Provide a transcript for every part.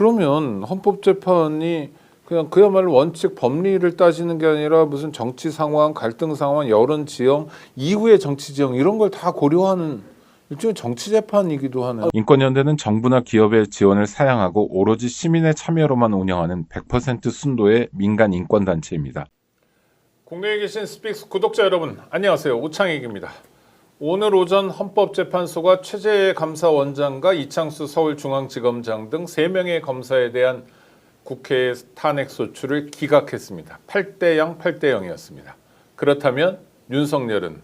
그러면 헌법재판이 그냥 그야말로 원칙 법리를 따지는 게 아니라 무슨 정치 상황, 갈등 상황, 여론 지형, 이후의 정치 지형 이런 걸 다 고려하는 일종의 정치 재판이기도 하네요. 인권연대는 정부나 기업의 지원을 사양하고 오로지 시민의 참여로만 운영하는 100% 순도의 민간 인권단체입니다. 국내에 계신 스픽스 구독자 여러분 안녕하세요. 오창익입니다. 오늘 오전 헌법재판소가 최재해 감사원장과 이창수 서울중앙지검장 등 3명의 검사에 대한 국회의 탄핵소추를 기각했습니다. 8대0, 8대0이었습니다. 그렇다면 윤석열은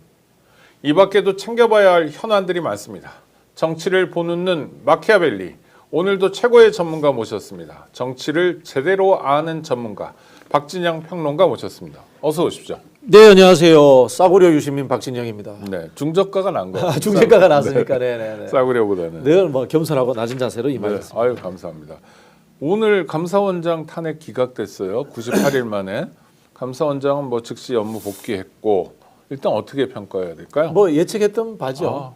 이 밖에도 챙겨봐야 할 현안들이 많습니다. 정치를 보는 마키아벨리, 오늘도 최고의 전문가 모셨습니다. 정치를 제대로 아는 전문가 박진영 평론가 모셨습니다. 어서 오십시오. 네, 안녕하세요. 싸구려 유시민 박진영입니다. 네, 중저가가 난 거. 중저가가 났으니까, 네. 싸구려보다는 늘 뭐 겸손하고 낮은 자세로 임하겠습니다. 네, 아유 감사합니다. 오늘 감사원장 탄핵 기각됐어요. 98일 만에 감사원장은 뭐 즉시 업무 복귀했고 일단 어떻게 평가해야 될까요? 뭐 예측했던 바죠.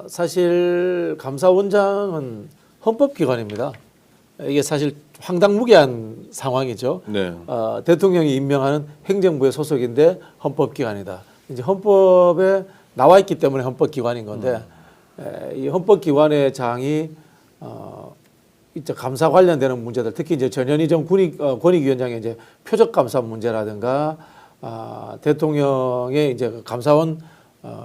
사실 감사원장은 헌법기관입니다. 이게 사실 황당무계한 상황이죠. 네. 대통령이 임명하는 행정부의 소속인데 헌법기관이다. 이제 헌법에 나와 있기 때문에 헌법기관인 건데 이 헌법기관의 장이 이제 감사 관련되는 문제들, 특히 이제 전현희 전 권익위원장의 이제 표적 감사 문제라든가 대통령의 이제 감사원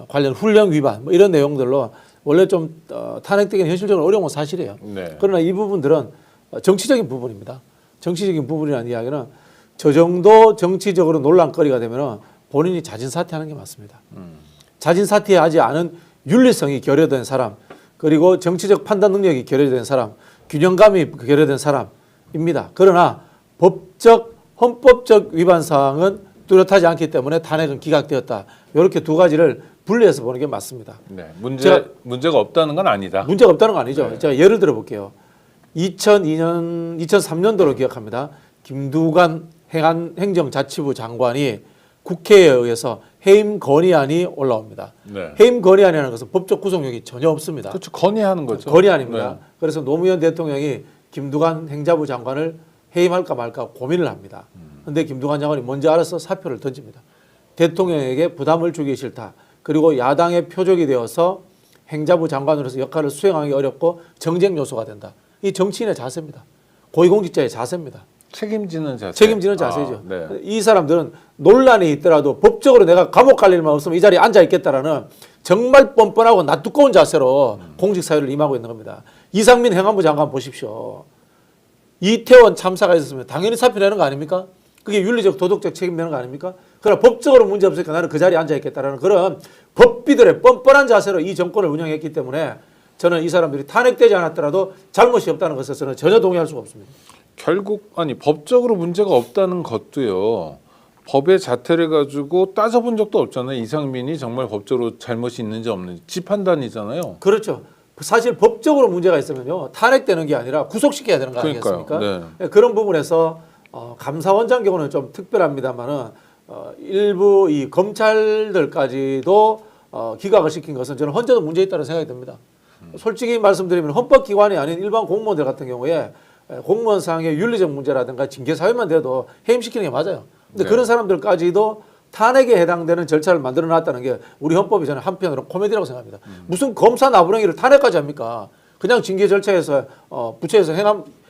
관련 훈령 위반 뭐 이런 내용들로 원래 좀 탄핵되기는 현실적으로 어려운 건 사실이에요. 네. 그러나 이 부분들은 정치적인 부분입니다. 정치적인 부분이라는 이야기는 저 정도 정치적으로 논란거리가 되면 본인이 자진 사퇴하는 게 맞습니다. 자진 사퇴하지 않은 윤리성이 결여된 사람, 그리고 정치적 판단 능력이 결여된 사람, 균형감이 결여된 사람입니다. 그러나 헌법적 위반 사항은 뚜렷하지 않기 때문에 탄핵은 기각되었다. 이렇게 두 가지를 분리해서 보는 게 맞습니다. 네. 문제가 없다는 건 아니다. 문제가 없다는 건 아니죠. 네. 제가 예를 들어 볼게요. 2003년도로 기억합니다. 김두관 행정자치부 장관이 국회에 의해서 해임 건의안이 올라옵니다. 네. 해임 건의안이라는 것은 법적 구속력이 전혀 없습니다. 그렇죠. 건의하는 거죠. 건의안입니다. 네. 그래서 노무현 대통령이 김두관 행자부 장관을 해임할까 말까 고민을 합니다. 그런데 김두관 장관이 먼저 알아서 사표를 던집니다. 대통령에게 부담을 주기 싫다. 그리고 야당의 표적이 되어서 행자부 장관으로서 역할을 수행하기 어렵고 정쟁 요소가 된다. 이 정치인의 자세입니다. 고위공직자의 자세입니다. 책임지는 자세. 책임지는 자세죠. 네. 이 사람들은 논란이 있더라도 법적으로 내가 감옥 갈 일만 없으면 이 자리에 앉아 있겠다라는 정말 뻔뻔하고 낯두꺼운 자세로 공직 사회를 임하고 있는 겁니다. 이상민 행안부 장관 보십시오. 이태원 참사가 있었으면 당연히 사표 내는 거 아닙니까? 그게 윤리적 도덕적 책임 내는 거 아닙니까? 그러나 법적으로 문제 없으니까 나는 그 자리에 앉아 있겠다라는 그런 법비들의 뻔뻔한 자세로 이 정권을 운영했기 때문에 저는 이 사람들이 탄핵되지 않았더라도 잘못이 없다는 것에 저는 전혀 동의할 수가 없습니다. 결국 법적으로 문제가 없다는 것도요. 법의 자태를 가지고 따져본 적도 없잖아요. 이상민이 정말 법적으로 잘못이 있는지 없는지 지 판단이잖아요. 그렇죠. 사실 법적으로 문제가 있으면요 탄핵되는 게 아니라 구속시켜야 되는 거 아니겠습니까? 네. 그런 부분에서 감사원장 경우는 좀 특별합니다만은 일부 이 검찰들까지도 기각을 시킨 것은 저는 헌재도 문제 있다고 생각이 듭니다. 솔직히 말씀드리면 헌법기관이 아닌 일반 공무원들 같은 경우에 공무원상의 윤리적 문제라든가 징계 사유만 돼도 해임시키는 게 맞아요. 근데 네. 그런 사람들까지도 탄핵에 해당되는 절차를 만들어 놨다는 게 우리 헌법이 저는 한편으로 코미디라고 생각합니다. 무슨 검사 나부랭이를 탄핵까지 합니까? 그냥 징계 절차에서 부처에서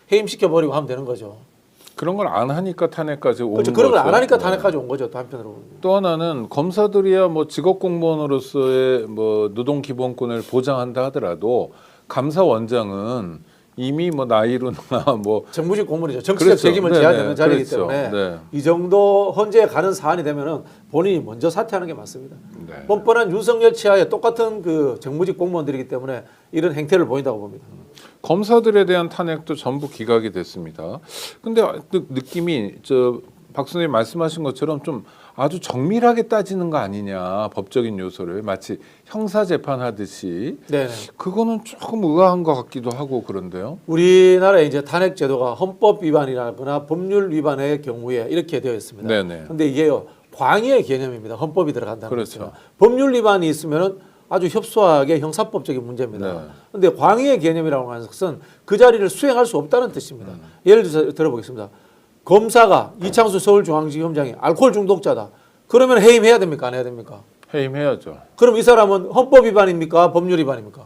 해임시켜버리고 하면 되는 거죠. 그런 걸 안 하니까 탄핵까지 온 그렇죠. 거죠. 그런 걸 안 하니까 네. 탄핵까지 온 거죠. 또 한편으로. 또 하나는 검사들이야 뭐 직업 공무원으로서의 뭐 노동 기본권을 보장한다 하더라도 감사원장은 이미 뭐 나이로나 뭐 정무직 공무원이죠. 정치적 그렇죠. 책임을 네네. 져야 되는 자리이기 그렇죠. 때문에 네. 이 정도 헌재에 가는 사안이 되면은 본인이 먼저 사퇴하는 게 맞습니다. 네. 뻔뻔한 윤석열 치하에 똑같은 그 정무직 공무원들이기 때문에 이런 행태를 보인다고 봅니다. 검사들에 대한 탄핵도 전부 기각이 됐습니다. 근데 느낌이 박 선생님 말씀하신 것처럼 좀 아주 정밀하게 따지는 거 아니냐 법적인 요소를 마치 형사 재판하듯이 네. 그거는 조금 의아한 것 같기도 하고 그런데요. 우리나라의 이제 탄핵 제도가 헌법 위반이라거나 법률 위반의 경우에 이렇게 되어 있습니다. 네네. 근데 이게요 광의의 개념입니다. 헌법이 들어간다는 그렇죠. 거죠. 법률 위반이 있으면은 아주 협소하게 형사법적인 문제입니다. 네. 그런데 광의의 개념이라고 하는 것은 그 자리를 수행할 수 없다는 뜻입니다. 예를 들어서 들어보겠습니다. 검사가 이창수 서울중앙지검장이 알코올 중독자다. 그러면 해임해야 됩니까? 안 해야 됩니까? 해임해야죠. 그럼 이 사람은 헌법 위반입니까? 법률 위반입니까?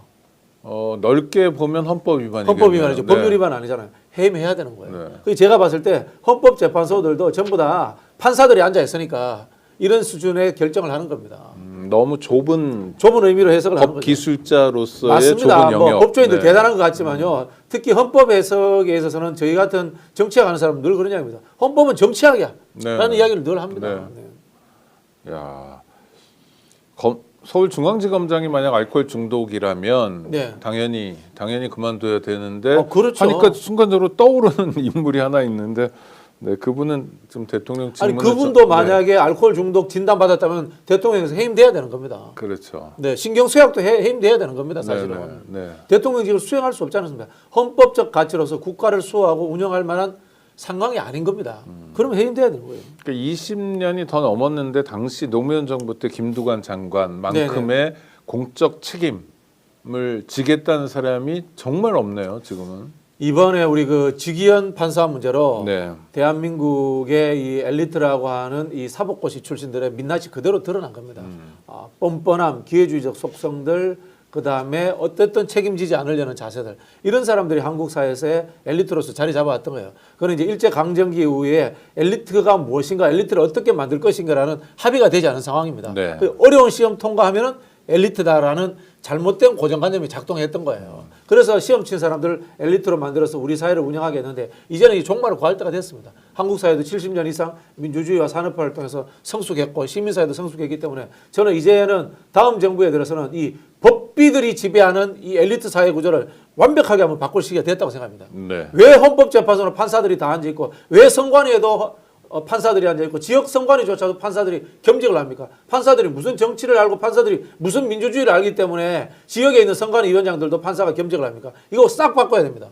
넓게 보면 헌법 위반이겠네요. 헌법 위반이죠. 네. 법률 위반 아니잖아요. 해임해야 되는 거예요. 네. 그래서 제가 봤을 때 헌법재판소들도 전부 다 판사들이 앉아 있으니까 이런 수준의 결정을 하는 겁니다. 너무 좁은 좁은 의미로 해석을 하는 법 거죠. 기술자로서의 맞습니다. 좁은 뭐 영역. 법조인들 네. 대단한 것 같지만요. 특히 헌법 해석에 있어서는 저희 같은 정치학 하는 사람은 늘 그런 이야기입니다. 헌법은 정치학이야. 네. 라는 이야기를 늘 합니다. 네. 네. 야, 서울중앙지검장이 만약 알코올 중독이라면 네. 당연히 그만둬야 되는데 그렇죠. 하니까 순간적으로 떠오르는 인물이 하나 있는데 네, 그분은 좀 대통령 아니 질문을 그분도 좀- 만약에 알코올 중독 진단 받았다면 대통령에서 해임돼야 되는 겁니다. 그렇죠. 네, 신경쇠약도 해임돼야 되는 겁니다. 사실은. 네, 네. 대통령직을 수행할 수 없지 않습니까? 헌법적 가치로서 국가를 수호하고 운영할 만한 상황이 아닌 겁니다. 그러면 해임돼야 되는 거예요. 그러니까 20년이 더 넘었는데 당시 노무현 정부 때 김두관 장관만큼의 공적 책임을 지겠다는 사람이 정말 없네요. 지금은. 이번에 우리 그 지기현 판사 문제로 네. 대한민국의 이 엘리트라고 하는 이 사법고시 출신들의 민낯이 그대로 드러난 겁니다. 뻔뻔함, 기회주의적 속성들, 그 다음에 어쨌든 책임지지 않으려는 자세들, 이런 사람들이 한국 사회에서의 엘리트로서 자리 잡아왔던 거예요. 그건 이제 일제 강점기 이후에 엘리트가 무엇인가, 엘리트를 어떻게 만들 것인가라는 합의가 되지 않은 상황입니다. 네. 그 어려운 시험 통과하면은 엘리트다라는 잘못된 고정관념이 작동했던 거예요. 그래서 시험 친 사람들을 엘리트로 만들어서 우리 사회를 운영하게 했는데 이제는 이 종말을 구할 때가 됐습니다. 한국 사회도 70년 이상 민주주의와 산업화를 통해서 성숙했고 시민사회도 성숙했기 때문에 저는 이제는 다음 정부에 들어서는 이 법비들이 지배하는 이 엘리트 사회 구조를 완벽하게 한번 바꿀 시기가 됐다고 생각합니다. 네. 왜 헌법재판소는 판사들이 다 앉아있고 왜 선관위에도 판사들이 앉아있고 지역 선관위조차도 판사들이 겸직을 합니까? 판사들이 무슨 정치를 알고 판사들이 무슨 민주주의를 알기 때문에 지역에 있는 선관위 위원장들도 판사가 겸직을 합니까? 이거 싹 바꿔야 됩니다.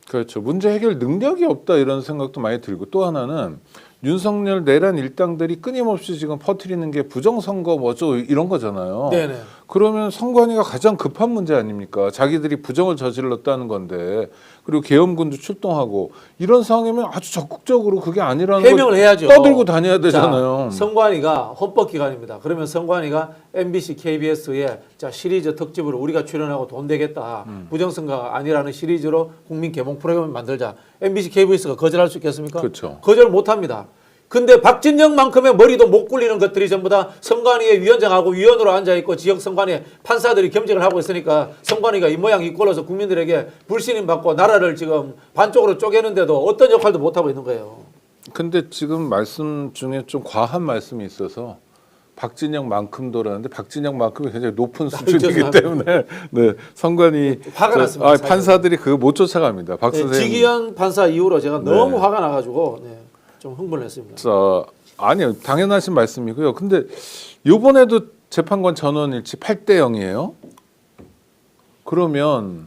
그렇죠. 문제 해결 능력이 없다 이런 생각도 많이 들고 또 하나는 윤석열 내란 일당들이 끊임없이 지금 퍼뜨리는 게 부정선거 뭐죠 이런 거잖아요. 네네. 그러면 선관위가 가장 급한 문제 아닙니까? 자기들이 부정을 저질렀다는 건데 그리고 계엄군도 출동하고 이런 상황이면 아주 적극적으로 그게 아니라는 해명을 걸 해야죠. 떠들고 다녀야 되잖아요. 자, 선관위가 헌법기관입니다. 그러면 선관위가 MBC, KBS에 자 시리즈 특집으로 우리가 출연하고 돈 되겠다. 부정선거가 아니라는 시리즈로 국민 개봉 프로그램을 만들자. MBC, KBS가 거절할 수 있겠습니까? 그렇죠. 거절 못합니다. 근데 박진영만큼의 머리도 못 굴리는 것들이 전부 다 선관위의 위원장하고 위원으로 앉아있고 지역 선관위에 판사들이 겸직을 하고 있으니까 선관위가 이 모양 이 꼴로서 국민들에게 불신임 받고 나라를 지금 반쪽으로 쪼개는데도 어떤 역할도 못하고 있는 거예요. 근데 지금 말씀 중에 좀 과한 말씀이 있어서 박진영만큼도라는데 박진영만큼이 굉장히 높은 수준이기 죄송합니다. 때문에 네, 선관위 화가 났습니다, 판사들이 그거 못 쫓아갑니다. 박 네, 선생님. 지기현 판사 이후로 제가 네. 너무 화가 나가지고 좀 흥분을 했습니다. 자, 아니요. 당연하신 말씀이고요. 근데 이번에도 재판관 전원 일치 8대 0이에요. 그러면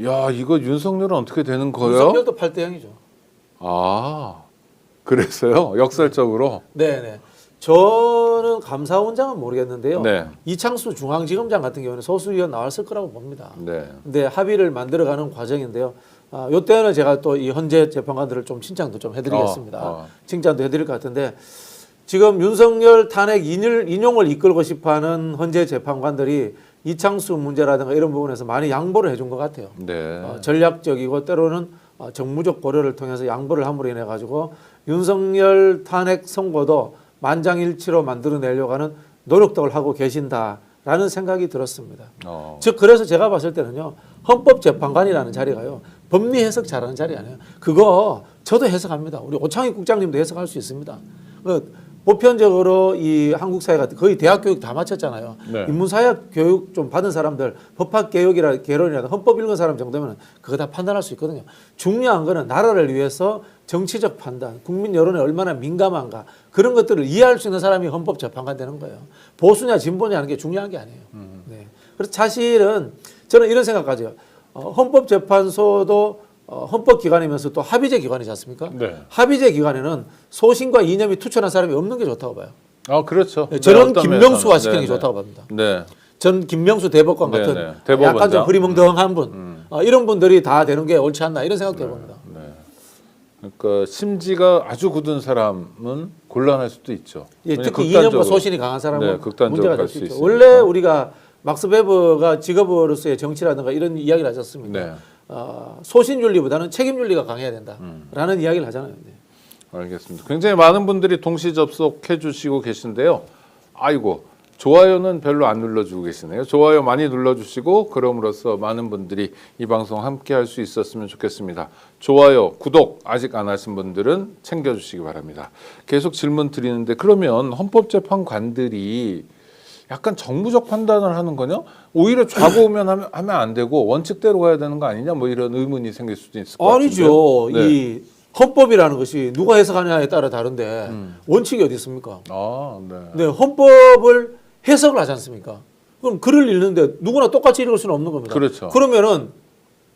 야, 이거 윤석열은 어떻게 되는 거예요? 윤석열도 8대 0이죠. 아, 그래서요? 역설적으로. 네네. 저는 감사원장은 모르겠는데요. 네. 이창수 중앙지검장 같은 경우는 소수위원 나왔을 거라고 봅니다. 네. 근데 합의를 만들어가는 과정인데요. 이때는 제가 또 이 헌재 재판관들을 좀 칭찬도 좀 해드리겠습니다. 칭찬도 해드릴 것 같은데 지금 윤석열 탄핵 인용을 이끌고 싶어하는 헌재 재판관들이 이창수 문제라든가 이런 부분에서 많이 양보를 해준 것 같아요. 네. 전략적이고 때로는 정무적 고려를 통해서 양보를 함으로 인해 가지고 윤석열 탄핵 선고도 만장일치로 만들어내려고 하는 노력들을 하고 계신다라는 생각이 들었습니다. 즉 그래서 제가 봤을 때는요. 헌법재판관이라는 자리가요. 법리 해석 잘하는 자리 아니에요. 그거 저도 해석합니다. 우리 오창익 국장님도 해석할 수 있습니다. 보편적으로 이 한국 사회가 거의 대학 교육 다 마쳤잖아요. 네. 인문사회 교육 좀 받은 사람들, 법학 개혁이라 개론이라 헌법 읽은 사람 정도면 그거 다 판단할 수 있거든요. 중요한 거는 나라를 위해서 정치적 판단, 국민 여론에 얼마나 민감한가 그런 것들을 이해할 수 있는 사람이 헌법 재판관 되는 거예요. 보수냐 진보냐 하는 게 중요한 게 아니에요. 네. 그래서 사실은 저는 이런 생각까지요. 헌법재판소도 헌법기관이면서 또 합의제 기관이지 않습니까? 네. 합의제 기관에는 소신과 이념이 투철한 사람이 없는 게 좋다고 봐요. 아, 그렇죠. 저는 어떤 김명수화 면에서는. 시키는 게 네, 좋다고 봅니다. 네. 전 김명수 대법관 같은 네네. 대법원장. 약간 좀 흐리멍덩한 분 이런 분들이 다 되는 게 옳지 않나 이런 생각도 해봅니다. 그러니까 심지가 아주 굳은 사람은 곤란할 수도 있죠. 예, 왜냐면 특히 극단적으로- 이념과 소신이 강한 사람은 네, 극단적으로 문제가 갈 될 수 수 있죠. 있으니까. 원래 우리가 막스 베버가 직업으로서의 정치라든가 이런 이야기를 하지 않습니까? 네. 소신윤리보다는 책임윤리가 강해야 된다라는 이야기를 하잖아요. 네. 알겠습니다. 굉장히 많은 분들이 동시 접속해 주시고 계신데요. 아이고 좋아요는 별로 안 눌러주고 계시네요. 좋아요 많이 눌러주시고 그럼으로써 많은 분들이 이 방송 함께 할 수 있었으면 좋겠습니다. 좋아요, 구독 아직 안 하신 분들은 챙겨주시기 바랍니다. 계속 질문 드리는데 그러면 헌법재판관들이 약간 정부적 판단을 하는 거냐? 오히려 좌고우면 하면 안 되고 원칙대로 가야 되는 거 아니냐? 뭐 이런 의문이 생길 수도 있을 것 같은데. 아니죠. 네. 이 헌법이라는 것이 누가 해석하냐에 따라 다른데 원칙이 어디 있습니까? 아, 네. 네, 헌법을 해석을 하지 않습니까? 그럼 글을 읽는데 누구나 똑같이 읽을 수는 없는 겁니다. 그렇죠. 그러면은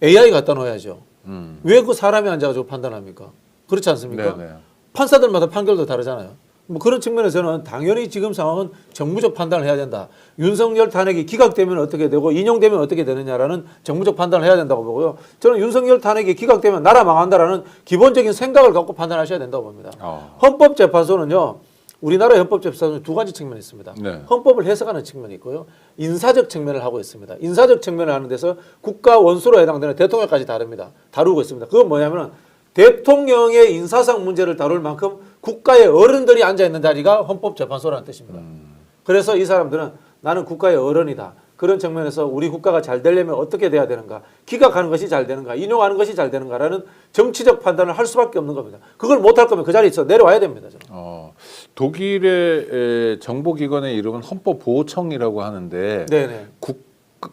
AI 갖다 놓아야죠. 음. 왜 그 사람이 앉아가지고 판단합니까? 그렇지 않습니까? 네네. 판사들마다 판결도 다르잖아요. 뭐 그런 측면에서는 당연히 지금 상황은 정무적 판단을 해야 된다. 윤석열 탄핵이 기각되면 어떻게 되고 인용되면 어떻게 되느냐라는 정무적 판단을 해야 된다고 보고요. 저는 윤석열 탄핵이 기각되면 나라 망한다라는 기본적인 생각을 갖고 판단하셔야 된다고 봅니다. 헌법재판소는요. 우리나라 헌법재판소는 두 가지 측면이 있습니다. 네. 헌법을 해석하는 측면이 있고요. 인사적 측면을 하고 있습니다. 인사적 측면을 하는 데서 국가 원수로 해당되는 대통령까지 다루고 있습니다. 그건 뭐냐면은 대통령의 인사상 문제를 다룰 만큼 국가의 어른들이 앉아있는 자리가 헌법재판소라는 뜻입니다. 그래서 이 사람들은 나는 국가의 어른이다. 그런 측면에서 우리 국가가 잘 되려면 어떻게 돼야 되는가. 기각하는 것이 잘 되는가. 인용하는 것이 잘 되는가라는 정치적 판단을 할 수밖에 없는 겁니다. 그걸 못할 거면 그 자리에서 내려와야 됩니다. 저는. 독일의 정보기관의 이름은 헌법보호청이라고 하는데 네네.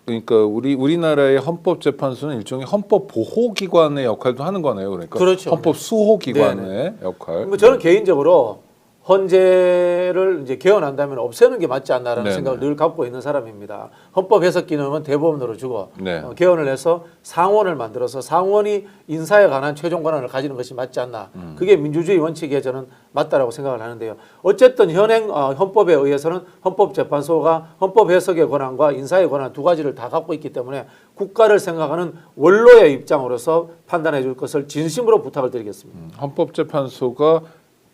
그러니까 우리나라의 헌법재판소는 일종의 헌법보호기관의 역할도 하는 거네요. 그러니까 그렇죠. 헌법수호기관의 역할. 뭐 저는 개인적으로 헌재를 이제 개헌한다면 없애는 게 맞지 않나라는 네네. 생각을 늘 갖고 있는 사람입니다. 헌법 해석 기능은 대법원으로 주고 네. 개헌을 해서 상원을 만들어서 상원이 인사에 관한 최종 권한을 가지는 것이 맞지 않나. 그게 민주주의 원칙에 저는 맞다라고 생각을 하는데요. 어쨌든 현행 헌법에 의해서는 헌법재판소가 헌법 해석의 권한과 인사의 권한 두 가지를 다 갖고 있기 때문에 국가를 생각하는 원로의 입장으로서 판단해 줄 것을 진심으로 부탁을 드리겠습니다. 헌법재판소가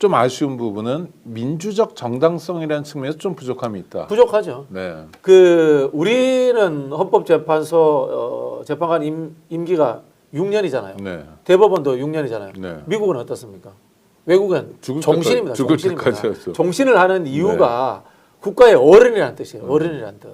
좀 아쉬운 부분은 민주적 정당성이라는 측면에서 좀 부족함이 있다. 부족하죠. 네. 우리는 헌법재판소 재판관 임기가 6년이잖아요. 네. 대법원도 6년이잖아요. 네. 미국은 어떻습니까? 외국은 죽을 종신입니다. 죽을 종신입니다. 때까지였죠. 종신을 하는 이유가 국가의 어른이라는 뜻이에요. 어른이라는 뜻.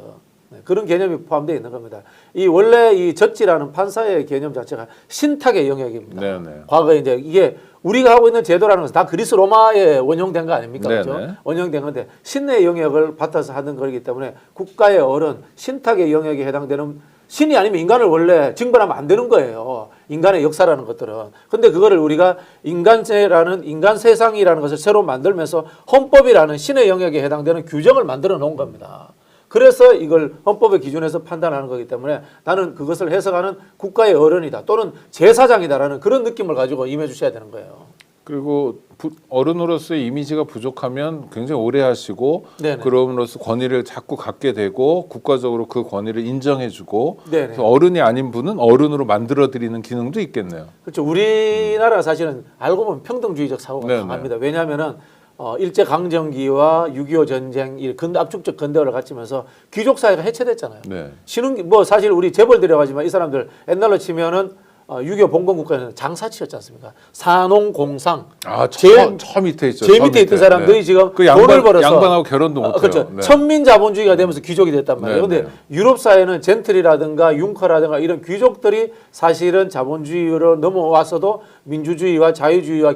네, 그런 개념이 포함되어 있는 겁니다. 이 원래 이 젖지라는 판사의 개념 자체가 신탁의 영역입니다. 네네. 과거에 이제 이게 우리가 하고 있는 제도라는 것은 다 그리스 로마에 원용된 거 아닙니까? 네네. 그렇죠? 원용된 건데 신의 영역을 바탕에서 하는 거기 때문에 국가의 어른, 신탁의 영역에 해당되는 신이 아니면 인간을 원래 징벌하면 안 되는 거예요. 인간의 역사라는 것들은. 근데 그거를 우리가 인간세라는 인간 세상이라는 것을 새로 만들면서 헌법이라는 신의 영역에 해당되는 규정을 만들어 놓은 겁니다. 그래서 이걸 헌법의 기준에서 판단하는 거기 때문에 나는 그것을 해석하는 국가의 어른이다 또는 제사장이다라는 그런 느낌을 가지고 임해 주셔야 되는 거예요. 그리고 어른으로서의 이미지가 부족하면 굉장히 오래 하시고 네네. 그럼으로써 권위를 자꾸 갖게 되고 국가적으로 그 권위를 인정해주고 네네. 그래서 어른이 아닌 분은 어른으로 만들어드리는 기능도 있겠네요. 그렇죠. 우리나라 사실은 알고 보면 평등주의적 사고가 네네. 강합니다. 왜냐하면은 일제 강점기와 6.25 전쟁 이 압축적 근대화를 갖추면서 귀족 사회가 해체됐잖아요. 네. 뭐 사실 우리 재벌들이라고 하지만 이 사람들 옛날로 치면은 6.25 봉건국가는 장사치였지 않습니까? 산농공상. 저 밑에 있죠. 제일 밑에 있던 사람들이 지금 그 돈을 벌어서 양반하고 결혼도 못해요. 그렇죠. 네. 천민 자본주의가 되면서 귀족이 됐단 말이에요. 네, 그런데 유럽 사회는 젠틀이라든가 융커라든가 이런 귀족들이 사실은 자본주의로 넘어왔어도 민주주의와 자유주의와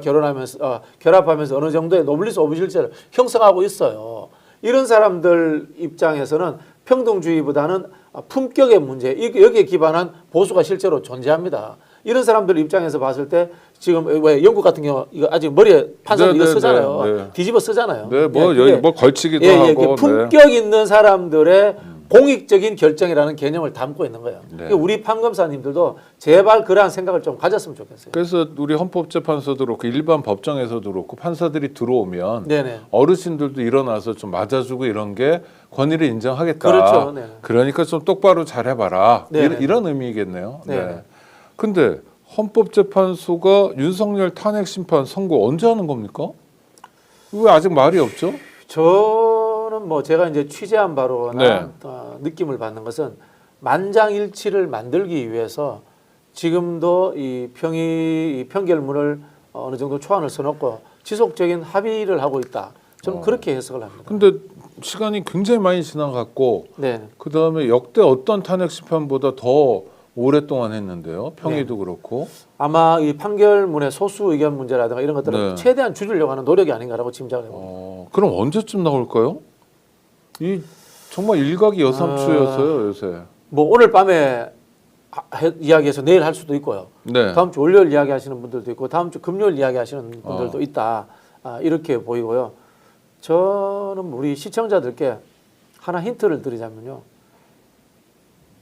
결합하면서 어느 정도의 노블리스 오브 실체를 형성하고 있어요. 이런 사람들 입장에서는 평등주의보다는 품격의 문제, 여기에 기반한 보수가 실제로 존재합니다. 이런 사람들 입장에서 봤을 때 지금 왜 영국 같은 경우 이거 아직 머리에 판사들 이거 쓰잖아요. 뒤집어 쓰잖아요. 네, 뭐 예, 여기 뭐 걸치기도 예, 하고. 품격 있는 사람들의 공익적인 결정이라는 개념을 담고 있는 거예요. 네. 그러니까 우리 판검사님들도 제발 그러한 생각을 좀 가졌으면 좋겠어요. 그래서 우리 헌법재판소도 그렇고 일반 법정에서도 그렇고 판사들이 들어오면 네네. 어르신들도 일어나서 좀 맞아주고 이런 게 권위를 인정하겠다. 그렇죠. 네. 그러니까 좀 똑바로 잘해봐라. 네네. 이런 의미겠네요. 네네. 네. 근데 헌법재판소가 윤석열 탄핵 심판 선고 언제 하는 겁니까? 왜 아직 말이 없죠? 저는 뭐 제가 이제 취재한 바로나 네. 느낌을 받는 것은 만장일치를 만들기 위해서 지금도 이 판결문을 어느 정도 초안을 써놓고 지속적인 합의를 하고 있다. 저는 그렇게 해석을 합니다. 근데 시간이 굉장히 많이 지나갔고 네. 그다음에 역대 어떤 탄핵 심판보다 더 오랫동안 했는데요. 평의도 그렇고. 아마 이 판결문의 소수 의견 문제라든가 이런 것들을 네. 최대한 줄이려고 하는 노력이 아닌가라고 짐작을 해봅니다. 그럼 언제쯤 나올까요? 이 정말 일각이 여삼추였어요 요새. 뭐 오늘 밤에 이야기해서 내일 할 수도 있고요. 네. 다음 주 월요일 이야기하시는 분들도 있고 다음 주 금요일 이야기하시는 분들도 있다. 이렇게 보이고요. 저는 우리 시청자들께 하나 힌트를 드리자면요.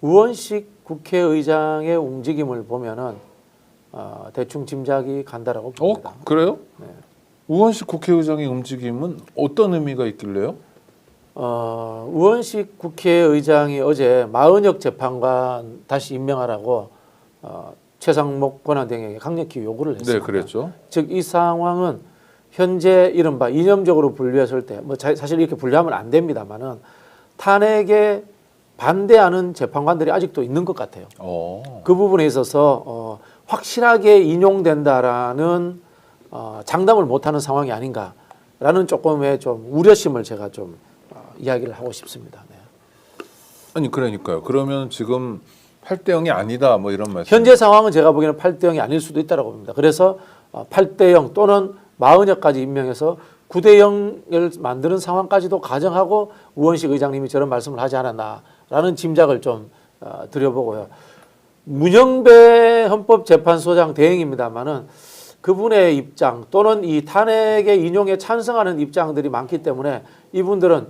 우원식 국회의장의 움직임을 보면은 대충 짐작이 간다라고 봅니다. 그래요? 네. 우원식 국회의장의 움직임은 어떤 의미가 있길래요? 우원식 국회의장이 어제 마은혁 재판관 다시 임명하라고 최상목 권한대행에게 강력히 요구를 했습니다. 네, 그랬죠. 즉 이 상황은 현재 이른바 이념적으로 분류했을 때 뭐 사실 이렇게 분류하면 안 됩니다만은 탄핵에 반대하는 재판관들이 아직도 있는 것 같아요. 그 부분에 있어서 확실하게 인용된다라는 장담을 못하는 상황이 아닌가라는 조금의 좀 우려심을 제가 좀 이야기를 하고 싶습니다. 네. 아니 그러니까요. 그러면 지금 8대 0이 아니다 뭐 이런 말씀. 현재 상황은 제가 보기에는 8대 0이 아닐 수도 있다고 봅니다. 그래서 8대 0 또는 마흔여까지 임명해서 9대 0을 만드는 상황까지도 가정하고 우원식 의장님이 저런 말씀을 하지 않았나라는 짐작을 좀 드려보고요. 문영배 헌법재판소장 대행입니다만은 그분의 입장 또는 이 탄핵의 인용에 찬성하는 입장들이 많기 때문에 이분들은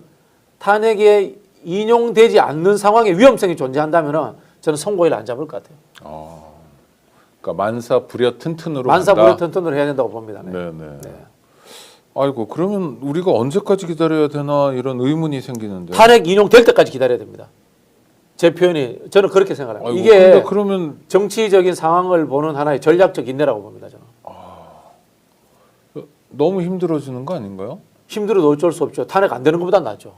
탄핵에 인용되지 않는 상황의 위험성이 존재한다면은 저는 선고일 안 잡을 것 같아요. 그러니까 만사 불여 튼튼으로 만사 간다. 불여 튼튼으로 해야 된다고 봅니다. 네. 네네. 아이고 그러면 우리가 언제까지 기다려야 되나 이런 의문이 생기는데. 탄핵 인용될 때까지 기다려야 됩니다. 제 표현이 저는 그렇게 생각합니다. 아이고, 이게 근데 그러면 정치적인 상황을 보는 하나의 전략적 인내라고 봅니다. 저는. 너무 힘들어지는 거 아닌가요? 힘들어도 어쩔 수 없죠. 탄핵 안 되는 것보다 낫죠.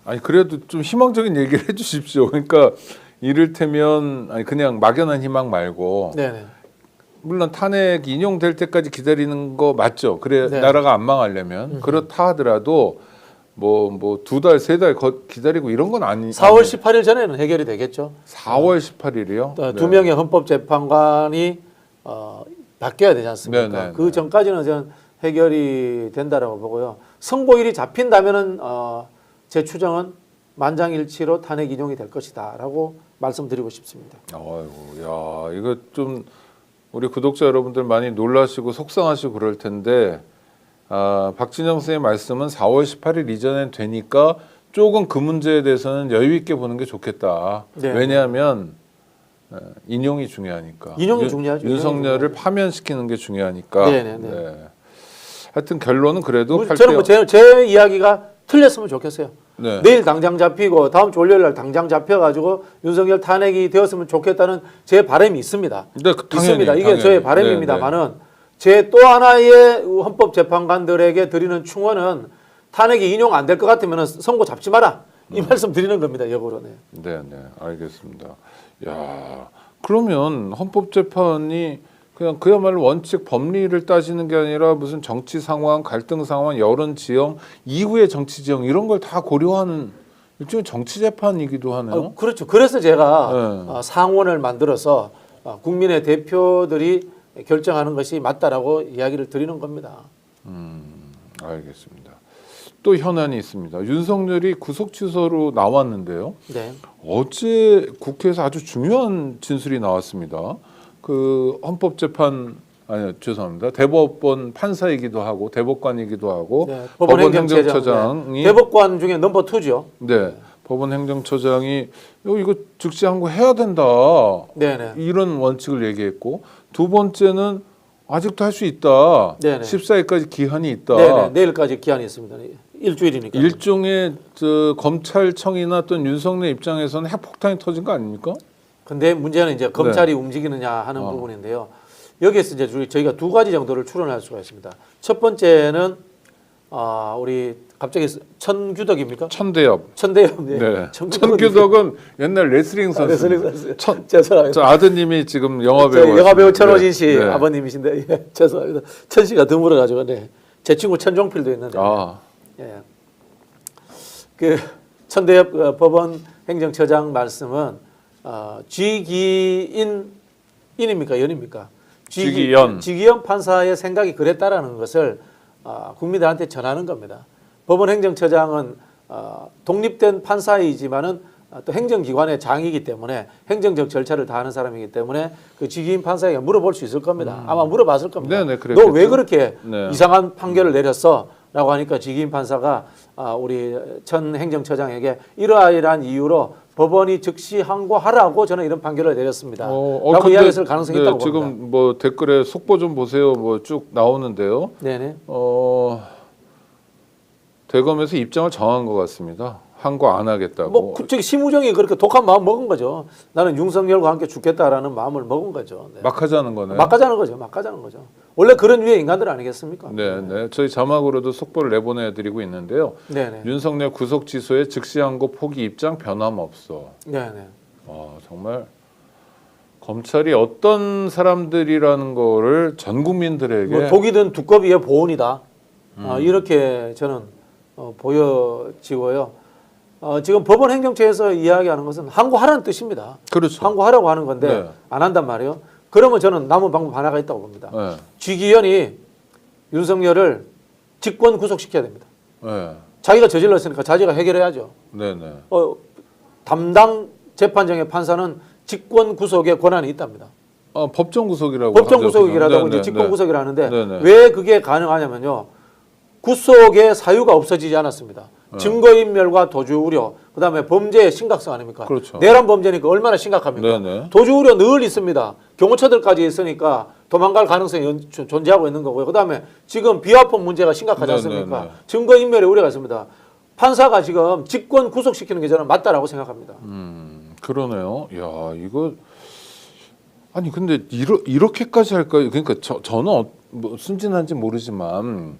아니 그래도 좀 희망적인 얘기를 해주십시오. 그러니까 이를테면 아니 그냥 막연한 희망 말고 네네. 물론 탄핵 인용될 때까지 기다리는 거 맞죠. 그래 네. 나라가 안 망하려면 그렇다 하더라도 뭐 2달 3달 기다리고 이런 건 아니. 4월 18일 전에는 해결이 되겠죠. 4월 18일이요? 두 명의 헌법재판관이 바뀌어야 되지 않습니까? 네네. 그 전까지는 저는 해결이 된다라고 보고요. 선고일이 잡힌다면은 제 추정은 만장일치로 탄핵 인용이 될 것이다라고 말씀드리고 싶습니다. 아이고, 야 이거 좀 우리 구독자 여러분들 많이 놀라시고 속상하시고 그럴 텐데 박진영 선생의 말씀은 4월 18일 이전엔 되니까 조금 그 문제에 대해서는 여유 있게 보는 게 좋겠다. 네. 왜냐하면 인용이 중요하니까. 인용이 중요하죠. 윤석열을 파면시키는 게 중요하니까. 네네네. 네. 하여튼 결론은 그래도 저는 뭐 제 이야기가 틀렸으면 좋겠어요. 네. 내일 당장 잡히고 다음 주 월요일 날 당장 잡혀가지고 윤석열 탄핵이 되었으면 좋겠다는 제 바람이 있습니다. 네, 당연히, 있습니다. 이게 당연히. 저의 바람입니다만은 제 또 하나의 헌법재판관들에게 드리는 충원은 탄핵이 인용 안 될 것 같으면 선고 잡지 마라. 이 말씀 드리는 겁니다. 역으로. 네, 알겠습니다. 야, 그러면 헌법재판이 그냥 그야말로 원칙 법리를 따지는 게 아니라 무슨 정치 상황, 갈등 상황, 여론 지형, 이후의 정치 지형 이런 걸 다 고려하는 일종의 정치 재판이기도 하네요. 그렇죠. 그래서 제가 상원을 만들어서 국민의 대표들이 결정하는 것이 맞다라고 이야기를 드리는 겁니다. 알겠습니다. 또 현안이 있습니다. 윤석열이 구속 취소로 나왔는데요. 네. 어제 국회에서 아주 중요한 진술이 나왔습니다. 그 대법원 판사이기도 하고 대법관이기도 하고 네, 법원 행정처장이 대법관 중에 넘버 2죠. 네 법원 행정처장이 이거 즉시 항고해야 된다. 네네. 이런 원칙을 얘기했고 두 번째는 아직도 할 수 있다. 네네. 14일까지 기한이 있다. 네네. 내일까지 기한이 있습니다. 일주일이니까. 일종의 검찰청이나 또는 윤석열 입장에서는 핵폭탄이 터진 거 아닙니까? 근데 문제는 이제 검찰이 움직이느냐 하는 부분인데요. 여기에서 이제 저희가 두 가지 정도를 추론할 수가 있습니다. 첫 번째는 우리 갑자기 천규덕입니까? 천대엽. 천대엽. 네. 천규덕은 옛날 레슬링 선수. 레슬링 선수. 죄송합니다. 저 아드님이 지금 영화배우. 영화배우 천호진 씨 네. 아버님이신데 예, 죄송합니다. 천 씨가 드물어가지고 네. 제 친구 천종필도 있는데. 예. 그 천대엽 법원 행정처장 말씀은 쥐기인입니까 연입니까? 쥐기연 판사의 생각이 그랬다라는 것을 국민들한테 전하는 겁니다. 법원 행정처장은 독립된 판사이지만은 또 행정기관의 장이기 때문에 행정적 절차를 다하는 사람이기 때문에 그 쥐기인 판사에게 물어볼 수 있을 겁니다. 아마 물어봤을 겁니다. 너 왜 그렇게 이상한 판결을 내렸어? 라고 하니까 쥐기인 판사가 우리 천 행정처장에게 이러이러한 이유로 법원이 즉시 항고하라고 저는 이런 판결을 내렸습니다. 라고 이야기했을 가능성이 있다고 봅니다. 지금 뭐 댓글에 속보 좀 보세요. 뭐 쭉 나오는데요. 네네. 대검에서 입장을 정한 것 같습니다. 항고 안 하겠다고. 뭐 저기 심우정이 그렇게 독한 마음 먹은 거죠. 나는 윤석열과 함께 죽겠다라는 마음을 먹은 거죠. 네. 막 하자는 거네. 막 가자는 거죠. 막 가자는 거죠. 원래 그런 류의 인간들 아니겠습니까? 네. 저희 자막으로도 속보를 내보내드리고 있는데요. 네네. 윤석열 구속 취소에 즉시 항고 포기 입장 변함없어. 네네. 정말 검찰이 어떤 사람들이라는 거를 전 국민들에게 뭐 독이든 두꺼비의 보온이다. 이렇게 저는 보여지고요. 지금 법원 행정처에서 이야기하는 것은 항고하라는 뜻입니다. 그렇죠. 항고하라고 하는 건데 네. 안 한단 말이에요. 그러면 저는 남은 방법 하나가 있다고 봅니다. 네. 쥐기현이 윤석열을 직권 구속시켜야 됩니다. 네. 자기가 저질렀으니까 자기가 해결해야죠. 네네. 담당 재판정의 판사는 직권 구속의 권한이 있답니다. 법정 구속이라고. 법정 구속이라고 이제 직권 구속이라 하는데 왜 그게 가능하냐면요. 구속의 사유가 없어지지 않았습니다. 증거인멸과 도주 우려, 그다음에 범죄의 심각성 아닙니까? 그렇죠. 내란 범죄니까 얼마나 심각합니까? 네네. 도주 우려 늘 있습니다. 경호처들까지 있으니까 도망갈 가능성이 존재하고 있는 거고요. 그다음에 지금 비화폰 문제가 심각하지 않습니까? 네네. 증거인멸의 우려가 있습니다. 판사가 지금 직권 구속시키는 게 저는 맞다라고 생각합니다. 그러네요. 야, 이거 아니 근데 이렇게까지 할까요? 그러니까 저는 뭐 순진한지 모르지만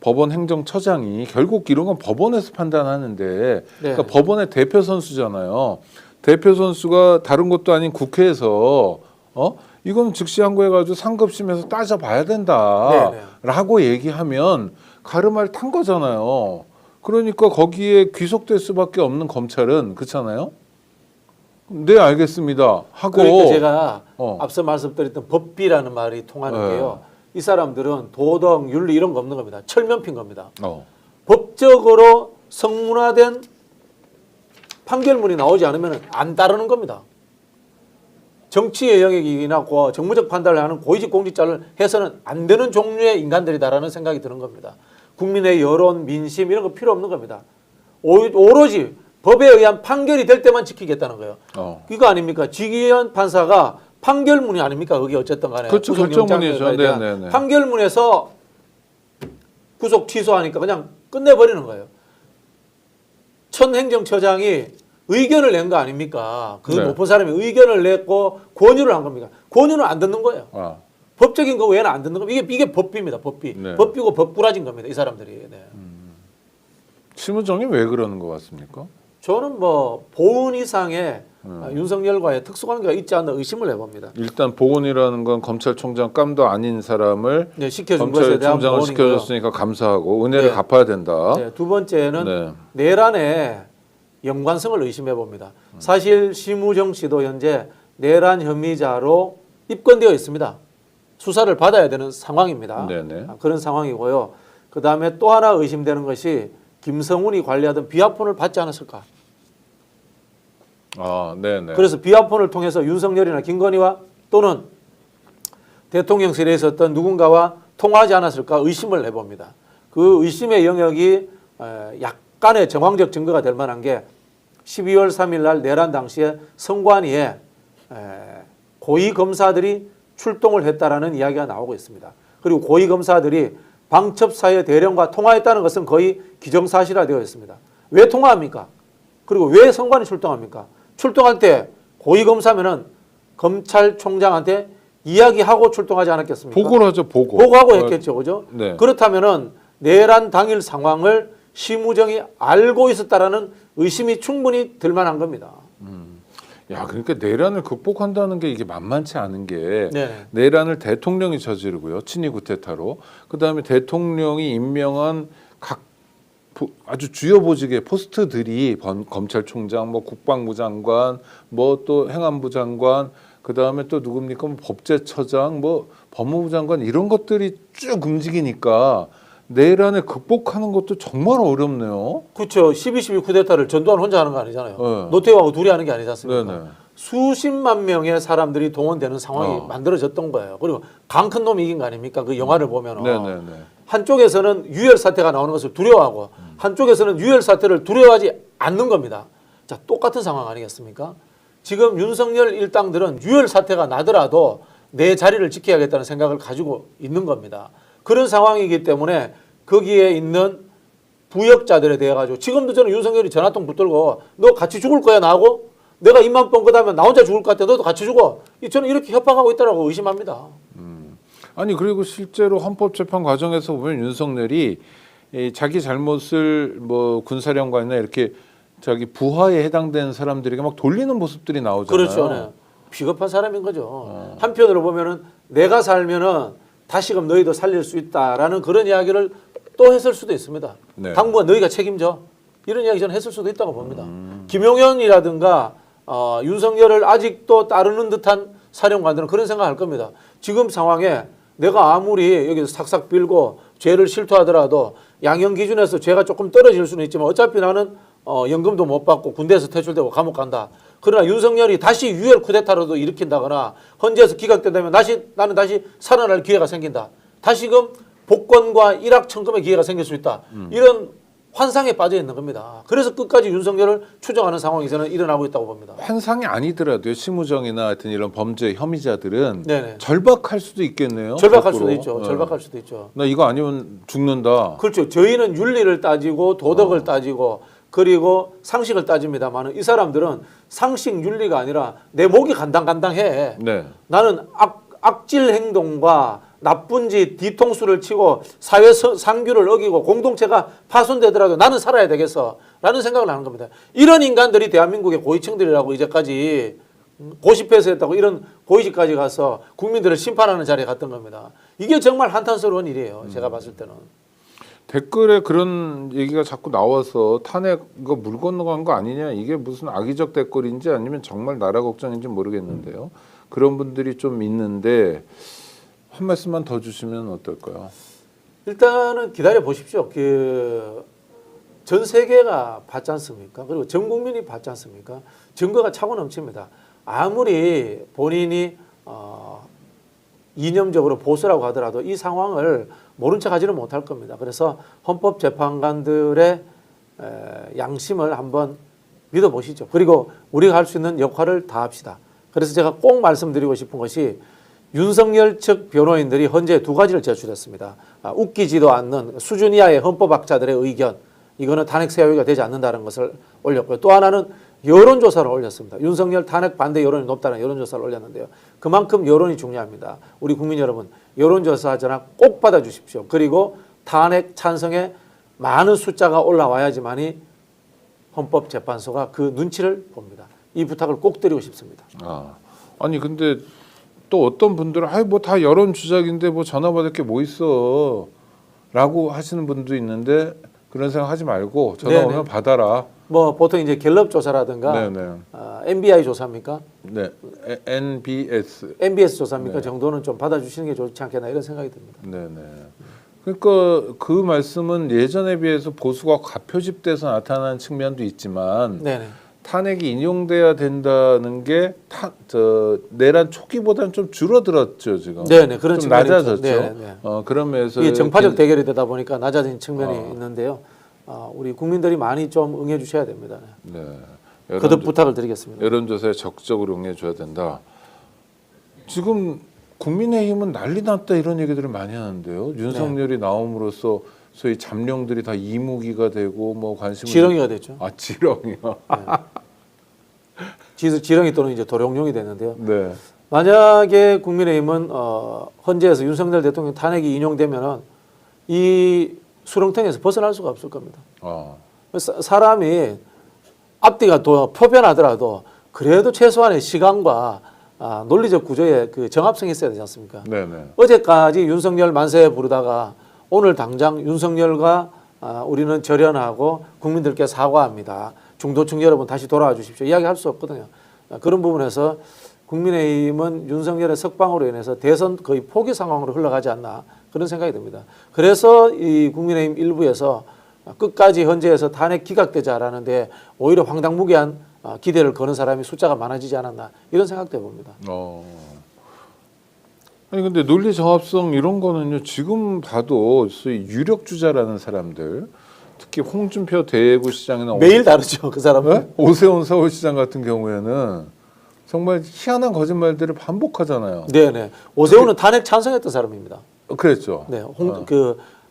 법원 행정처장이 결국 이런 건 법원에서 판단하는데 그러니까 법원의 대표 선수잖아요. 대표 선수가 다른 것도 아닌 국회에서 이건 즉시 항고해가지고 상급심에서 따져봐야 된다라고 얘기하면 가름할 탄 거잖아요. 그러니까 거기에 귀속될 수밖에 없는 검찰은 그렇잖아요. 네, 알겠습니다 하고. 그러니까 제가 앞서 말씀드렸던 법비라는 말이 통하는 게요. 이 사람들은 도덕, 윤리 이런 거 없는 겁니다. 철면피인 겁니다. 법적으로 성문화된 판결문이 나오지 않으면 안 따르는 겁니다. 정치의 영역이나 정무적 판단을 하는 고위직 공직자를 해서는 안 되는 종류의 인간들이다라는 생각이 드는 겁니다. 국민의 여론, 민심 이런 거 필요 없는 겁니다. 오로지 법에 의한 판결이 될 때만 지키겠다는 거예요. 이거 아닙니까? 쥐기현 판사가 판결문이 아닙니까? 그게 어쨌든 간에. 그렇죠. 결정문이죠. 네네네. 판결문에서 구속 취소하니까 그냥 끝내버리는 거예요. 천 행정처장이 의견을 낸 거 아닙니까? 그 높은 사람이 의견을 냈고 권유를 한 겁니까? 권유는 안 듣는 거예요. 법적인 거 외에는 안 듣는 겁니다. 이게 법비입니다. 법비. 법비고 법꾸라진 겁니다. 이 사람들이. 네. 심우정이 왜 그러는 것 같습니까? 저는 뭐 보은 이상의 윤석열과의 특수관계가 있지 않나 의심을 해봅니다. 일단 보훈이라는 건 검찰총장 깜도 아닌 사람을 시켜준 것에 대한 검찰총장을 시켜줬으니까 감사하고 은혜를 갚아야 된다. 두 번째는 내란의 연관성을 의심해 봅니다. 사실 심우정 씨도 현재 내란 혐의자로 입건되어 있습니다. 수사를 받아야 되는 상황입니다. 그런 상황이고요. 그 다음에 또 하나 의심되는 것이 김성훈이 관리하던 비화폰을 받지 않았을까? 그래서 비화폰을 통해서 윤석열이나 김건희와 또는 대통령실에 있었던 누군가와 통화하지 않았을까 의심을 해봅니다. 그 의심의 영역이 약간의 정황적 증거가 될 만한 게 12월 3일 날 내란 당시에 선관위에 고위 검사들이 출동을 했다라는 이야기가 나오고 있습니다. 그리고 고위 검사들이 방첩사의 대령과 통화했다는 것은 거의 기정사실화되어 있습니다. 왜 통화합니까? 그리고 왜 선관위 출동합니까? 출동할 때 고위 검사면은 검찰총장한테 이야기하고 출동하지 않았겠습니까? 보고를 하죠, 보고. 보고하고 했겠죠, 그죠? 네. 그렇다면은 내란 당일 상황을 심우정이 알고 있었다라는 의심이 충분히 들만한 겁니다. 야, 그러니까 내란을 극복한다는 게 이게 만만치 않은 게 네. 내란을 대통령이 저지르고요, 친위 구테타로. 그다음에 대통령이 임명한 각 아주 주요 보직의 포스트들이 검찰총장, 뭐 국방부 장관, 뭐 또 행안부 장관, 그다음에 또 누굽니까? 뭐 법제처장, 뭐 법무부 장관 이런 것들이 쭉 움직이니까 내란을 극복하는 것도 정말 어렵네요. 그렇죠. 12.12 쿠데타를 전두환 혼자 하는 거 아니잖아요. 네. 노태우하고 둘이 하는 게 아니지 않습니까? 네네. 수십만 명의 사람들이 동원되는 상황이 어. 만들어졌던 거예요. 그리고 강 큰 놈이 이긴 거 아닙니까? 그 영화를 보면은. 네네네. 한쪽에서는 유혈 사태가 나오는 것을 두려워하고 한쪽에서는 유혈 사태를 두려워하지 않는 겁니다. 자, 똑같은 상황 아니겠습니까? 지금 윤석열 일당들은 유혈 사태가 나더라도 내 자리를 지켜야겠다는 생각을 가지고 있는 겁니다. 그런 상황이기 때문에 거기에 있는 부역자들에 대해 가지고 지금도 저는 윤석열이 전화통 붙들고 너 같이 죽을 거야 나하고 내가 입만 뻥끗하면 나 혼자 죽을 것 같아 너도 같이 죽어. 저는 이렇게 협박하고 있다라고 의심합니다. 아니 그리고 실제로 헌법재판 과정에서 보면 윤석열이 이 자기 잘못을 뭐 군사령관이나 이렇게 자기 부하에 해당되는 사람들에게 막 돌리는 모습들이 나오잖아요. 그렇죠. 네. 비겁한 사람인 거죠. 한편으로 보면은 내가 살면은 다시금 너희도 살릴 수 있다라는 그런 이야기를 또 했을 수도 있습니다. 네. 당분간 너희가 책임져. 이런 이야기 저는 했을 수도 있다고 봅니다. 김용현이라든가 윤석열을 아직도 따르는 듯한 사령관들은 그런 생각할 겁니다. 지금 상황에 내가 아무리 여기서 삭삭 빌고 죄를 실토하더라도 양형 기준에서 죄가 조금 떨어질 수는 있지만 어차피 나는 연금도 못 받고 군대에서 퇴출되고 감옥 간다. 그러나 윤석열이 다시 유혈 쿠데타로도 일으킨다거나 헌재에서 기각된다면 나는 다시 살아날 기회가 생긴다. 다시금 복권과 일확천금의 기회가 생길 수 있다. 이런 환상에 빠져 있는 겁니다. 그래서 끝까지 윤석열을 추정하는 상황이 저는 일어나고 있다고 봅니다. 환상이 아니더라도요. 심우정이나 하여튼 이런 범죄 혐의자들은 네네. 절박할 수도 있겠네요. 절박할 거꾸로. 수도 있죠. 네. 절박할 수도 있죠. 나 이거 아니면 죽는다. 그렇죠. 저희는 윤리를 따지고 도덕을 따지고 그리고 상식을 따집니다만 이 사람들은 상식 윤리가 아니라 내 목이 간당간당해. 네. 나는 악질 행동과 나쁜 짓 뒤통수를 치고 사회 상규를 어기고 공동체가 파손되더라도 나는 살아야 되겠어 라는 생각을 하는 겁니다. 이런 인간들이 대한민국의 고위층들이라고 이제까지 고시패스 했다고 이런 고위직까지 가서 국민들을 심판하는 자리에 갔던 겁니다. 이게 정말 한탄스러운 일이에요. 제가 봤을 때는. 댓글에 그런 얘기가 자꾸 나와서 탄핵 이거 물 건너간 거 아니냐 이게 무슨 악의적 댓글인지 아니면 정말 나라 걱정인지 모르겠는데요. 그런 분들이 좀 있는데 한 말씀만 더 주시면 어떨까요? 일단은 기다려 보십시오. 전 세계가 봤지 않습니까? 그리고 전 국민이 봤지 않습니까? 증거가 차고 넘칩니다. 아무리 본인이 이념적으로 보수라고 하더라도 이 상황을 모른 척하지는 못할 겁니다. 그래서 헌법재판관들의 양심을 한번 믿어보시죠. 그리고 우리가 할 수 있는 역할을 다합시다. 그래서 제가 꼭 말씀드리고 싶은 것이 윤석열 측 변호인들이 헌재에 두 가지를 제출했습니다. 웃기지도 않는 수준 이하의 헌법학자들의 의견, 이거는 탄핵 사유가 되지 않는다는 것을 올렸고요. 또 하나는 여론조사를 올렸습니다. 윤석열 탄핵 반대 여론이 높다는 여론조사를 올렸는데요. 그만큼 여론이 중요합니다. 우리 국민 여러분, 여론조사 전화 꼭 받아주십시오. 그리고 탄핵 찬성에 많은 숫자가 올라와야지만이 헌법재판소가 그 눈치를 봅니다. 이 부탁을 꼭 드리고 싶습니다. 아니 근데 또 어떤 분들은 뭐 다 여론 주작인데 뭐 전화 받을 게 뭐 있어 라고 하시는 분도 있는데 그런 생각 하지 말고 전화 오면 받아라. 뭐 보통 이제 갤럽 조사라든가 MBI 조사입니까? 네, NBS. MBS 조사입니까? 네. 정도는 좀 받아주시는 게 좋지 않겠나 이런 생각이 듭니다. 네네. 그러니까 그 말씀은 예전에 비해서 보수가 과표집돼서 나타나는 측면도 있지만 네네. 탄핵이 인용돼야 된다는 게 내란 초기보다는 좀 줄어들었죠 지금. 네네 그런 좀 측면이 낮아졌죠. 네네. 그런 면에서 이게 정파적 대결이 되다 보니까 낮아진 측면이 있는데요. 우리 국민들이 많이 좀 응해 주셔야 됩니다. 네. 거듭 부탁을 드리겠습니다. 여론조사에 적극적으로 응해줘야 된다. 지금 국민의힘은 난리 났다 이런 얘기들을 많이 하는데요. 윤석열이 나옴으로써 소위 잠룡들이 다 이무기가 되고 뭐 관심을 지렁이가 됐죠. 아 지렁이요. 지렁이 또는 이제 도룡뇽이 됐는데요. 네. 만약에 국민의힘은 헌재에서 윤석열 대통령 탄핵이 인용되면은 이 수렁텅에서 벗어날 수가 없을 겁니다. 사람이 앞뒤가 더 표변하더라도 그래도 최소한의 시간과 논리적 구조에 그 정합성이 있어야 되지 않습니까? 네네. 어제까지 윤석열 만세 부르다가 오늘 당장 윤석열과 우리는 절연하고 국민들께 사과합니다. 중도층 여러분 다시 돌아와 주십시오. 이야기할 수 없거든요. 그런 부분에서 국민의힘은 윤석열의 석방으로 인해서 대선 거의 포기 상황으로 흘러가지 않나 그런 생각이 듭니다. 그래서 이 국민의힘 일부에서 끝까지 헌재에서 탄핵 기각되자라는데 오히려 황당무계한 기대를 거는 사람이 숫자가 많아지지 않았나 이런 생각도 해봅니다. 아니 근데 논리 정합성 이런 거는요 지금 봐도 소위 유력 주자라는 사람들 특히 홍준표 대구시장이나 매일 다르죠 그 사람은. 네? 오세훈 서울시장 같은 경우에는 정말 희한한 거짓말들을 반복하잖아요. 네네. 오세훈은 탄핵 찬성했던 사람입니다. 그랬죠. 네,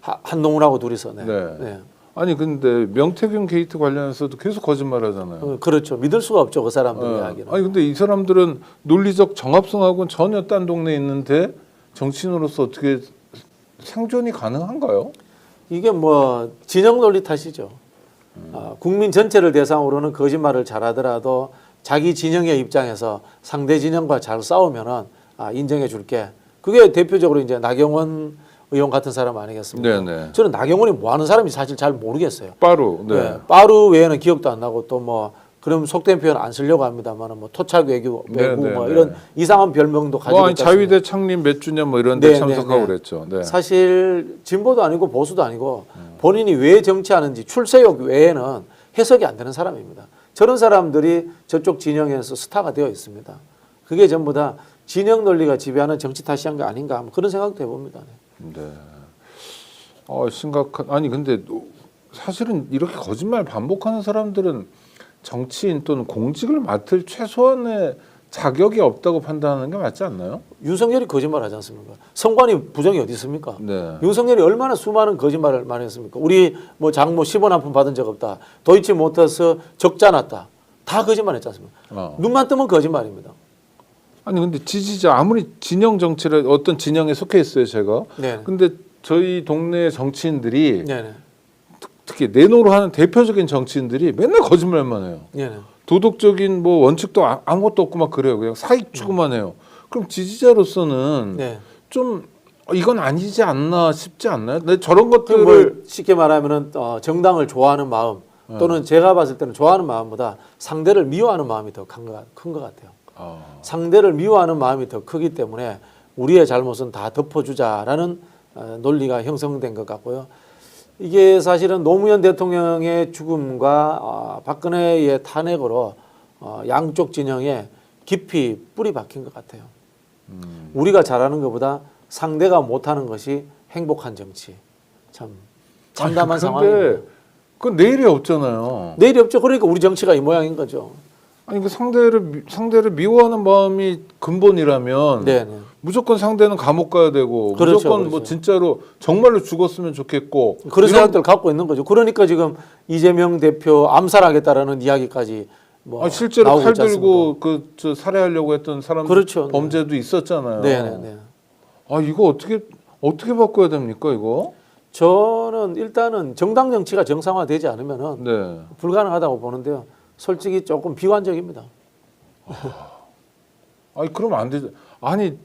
한동훈하고 둘이서. 네. 네. 아니 근데 명태균 게이트 관련해서도 계속 거짓말하잖아요. 그렇죠. 믿을 수가 없죠 그 사람들 이야기는. 아니 근데 이 사람들은 논리적 정합성하고는 전혀 딴 동네에 있는데 정치인으로서 어떻게 생존이 가능한가요? 이게 뭐 진영 논리 탓이죠. 국민 전체를 대상으로는 거짓말을 잘하더라도 자기 진영의 입장에서 상대 진영과 잘 싸우면은 인정해 줄게. 그게 대표적으로 이제 나경원 의원 같은 사람 아니겠습니까? 네네. 저는 나경원이 뭐 하는 사람인지 사실 잘 모르겠어요. 빠루. 네. 빠루 외에는 기억도 안 나고 또 뭐 그럼 속된 표현 안 쓰려고 합니다만은 뭐 토착 외구 뭐 이런 이상한 별명도 가지고 있다. 자위대 창립 몇 주년 뭐 이런 데 참석하고 그랬죠. 네. 사실 진보도 아니고 보수도 아니고 본인이 왜 정치하는지 출세욕 외에는 해석이 안 되는 사람입니다. 저런 사람들이 저쪽 진영에서 스타가 되어 있습니다. 그게 전부 다 진영 논리가 지배하는 정치 탓이한 게 아닌가 그런 생각도 해봅니다. 네. 심각한. 아니 근데 사실은 이렇게 거짓말 반복하는 사람들은 정치인 또는 공직을 맡을 최소한의 자격이 없다고 판단하는 게 맞지 않나요? 윤석열이 거짓말하지 않습니까? 성관이 부정이 어디 있습니까? 네. 윤석열이 얼마나 수많은 거짓말을 많이 했습니까? 우리 뭐 장모 10원 한 푼 받은 적 없다. 도이치모터스 적자 났다. 다 거짓말했지 않습니까? 눈만 뜨면 거짓말입니다. 아니 근데 지지자 아무리 진영 정치를 어떤 진영에 속해 있어요 제가. 네. 근데 저희 동네 정치인들이 네네. 특히 내노로 하는 대표적인 정치인들이 맨날 거짓말만 해요. 네네. 도덕적인 뭐 원칙도 아무것도 없고 막 그래요. 그냥 사익 추구만 해요. 그럼 지지자로서는 네. 좀 이건 아니지 않나 싶지 않나요? 근데 저런 것들을 뭘 쉽게 말하면은 정당을 좋아하는 마음 또는 제가 봤을 때는 좋아하는 마음보다 상대를 미워하는 마음이 더 큰 것 같아요. 상대를 미워하는 마음이 더 크기 때문에 우리의 잘못은 다 덮어주자라는 논리가 형성된 것 같고요. 이게 사실은 노무현 대통령의 죽음과 박근혜의 탄핵으로 양쪽 진영에 깊이 뿌리 박힌 것 같아요. 우리가 잘하는 것보다 상대가 못하는 것이 행복한 정치. 참 참담한 상황입니다. 그건 내일이 없잖아요. 내일이 없죠. 그러니까 우리 정치가 이 모양인 거죠. 아니 그 상대를 미워하는 마음이 근본이라면 네네. 무조건 상대는 감옥 가야 되고 그렇죠, 무조건 그렇죠. 뭐 진짜로 정말로 죽었으면 좋겠고 그런 생각들을 갖고 있는 거죠. 그러니까 지금 이재명 대표 암살하겠다라는 이야기까지 뭐 실제로 나오고 칼 있지 않습니까? 들고 저 살해하려고 했던 사람들 그렇죠. 범죄도 있었잖아요. 네네네. 이거 어떻게 바꿔야 됩니까 이거? 저는 일단은 정당 정치가 정상화되지 않으면은 네. 불가능하다고 보는데요. 솔직히 조금 비관적입니다. 아니 그러면 안 되죠. 아니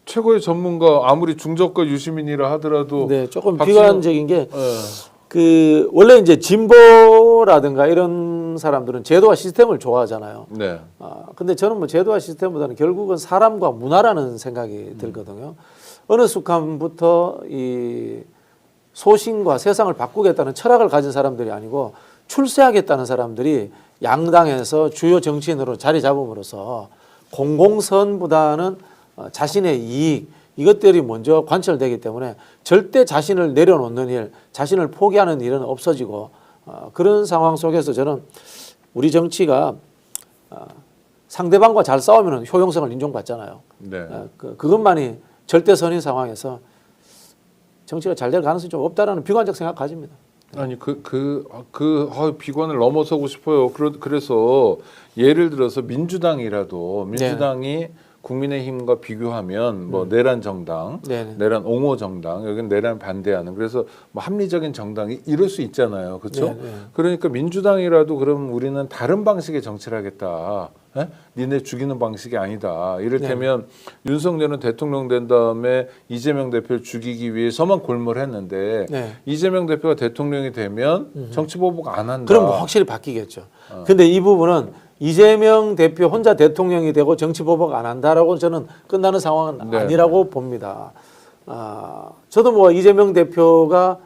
최고의 전문가 아무리 중저가 유시민이라 하더라도 네, 조금 박진영- 비관적인 게 네. 원래 이제 진보라든가 이런 사람들은 제도와 시스템을 좋아하잖아요. 네. 근데 저는 뭐 제도와 시스템보다는 결국은 사람과 문화라는 생각이 들거든요. 어느 순간부터 이 소신과 세상을 바꾸겠다는 철학을 가진 사람들이 아니고 출세하겠다는 사람들이 양당에서 주요 정치인으로 자리 잡음으로써 공공선보다는 자신의 이익 이것들이 먼저 관철되기 때문에 절대 자신을 내려놓는 일, 자신을 포기하는 일은 없어지고 그런 상황 속에서 저는 우리 정치가 상대방과 잘 싸우면 효용성을 인정받잖아요. 네. 그것만이 절대선인 상황에서 정치가 잘 될 가능성이 좀 없다라는 비관적 생각 가집니다. 아니 비관을 넘어서고 싶어요. 그래서 예를 들어서 민주당이 국민의힘과 비교하면 뭐 내란 정당, 네네. 내란 옹호 정당, 여기는 내란 반대하는 그래서 뭐 합리적인 정당이 이럴 수 있잖아요, 그렇죠? 네네. 그러니까 민주당이라도 그럼 우리는 다른 방식의 정치를 하겠다. 에? 니네 죽이는 방식이 아니다. 이를테면 윤석열은 대통령 된 다음에 이재명 대표를 죽이기 위해서만 골몰했는데 네. 이재명 대표가 대통령이 되면 정치 보복 안 한다. 그럼 뭐 확실히 바뀌겠죠. 근데 이 부분은 이재명 대표 혼자 대통령이 되고 정치 보복 안 한다라고 저는 끝나는 상황은 네. 아니라고 봅니다. 저도 뭐 이재명 대표가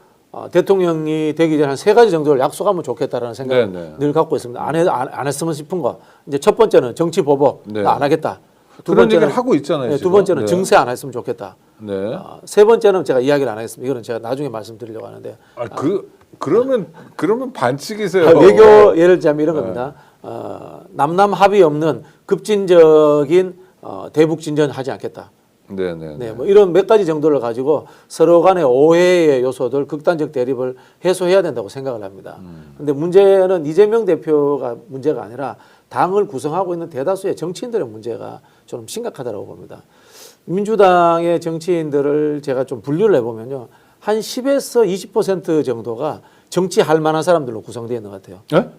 대통령이 되기 전에 한 3가지 정도를 약속하면 좋겠다라는 생각을 네, 네. 늘 갖고 있습니다. 안 했으면 싶은 거. 이제 첫 번째는 정치 보복 네. 나 안 하겠다. 그런 얘기를 하고 있잖아요. 네, 지금. 두 번째는 네. 증세 안 했으면 좋겠다. 네. 세 번째는 제가 이야기를 안 하겠습니다. 이거는 제가 나중에 말씀드리려고 하는데 그러면 반칙이세요. 외교 예를 들자면 이런 네. 겁니다. 남남 합의 없는 급진적인 대북 진전 하지 않겠다. 네네. 네, 뭐 이런 몇 가지 정도를 가지고 서로 간의 오해의 요소들, 극단적 대립을 해소해야 된다고 생각을 합니다. 근데 문제는 이재명 대표가 문제가 아니라 당을 구성하고 있는 대다수의 정치인들의 문제가 좀 심각하다고 봅니다. 민주당의 정치인들을 제가 좀 분류를 해보면요. 한 10에서 20% 정도가 정치할 만한 사람들로 구성되어 있는 것 같아요. 네?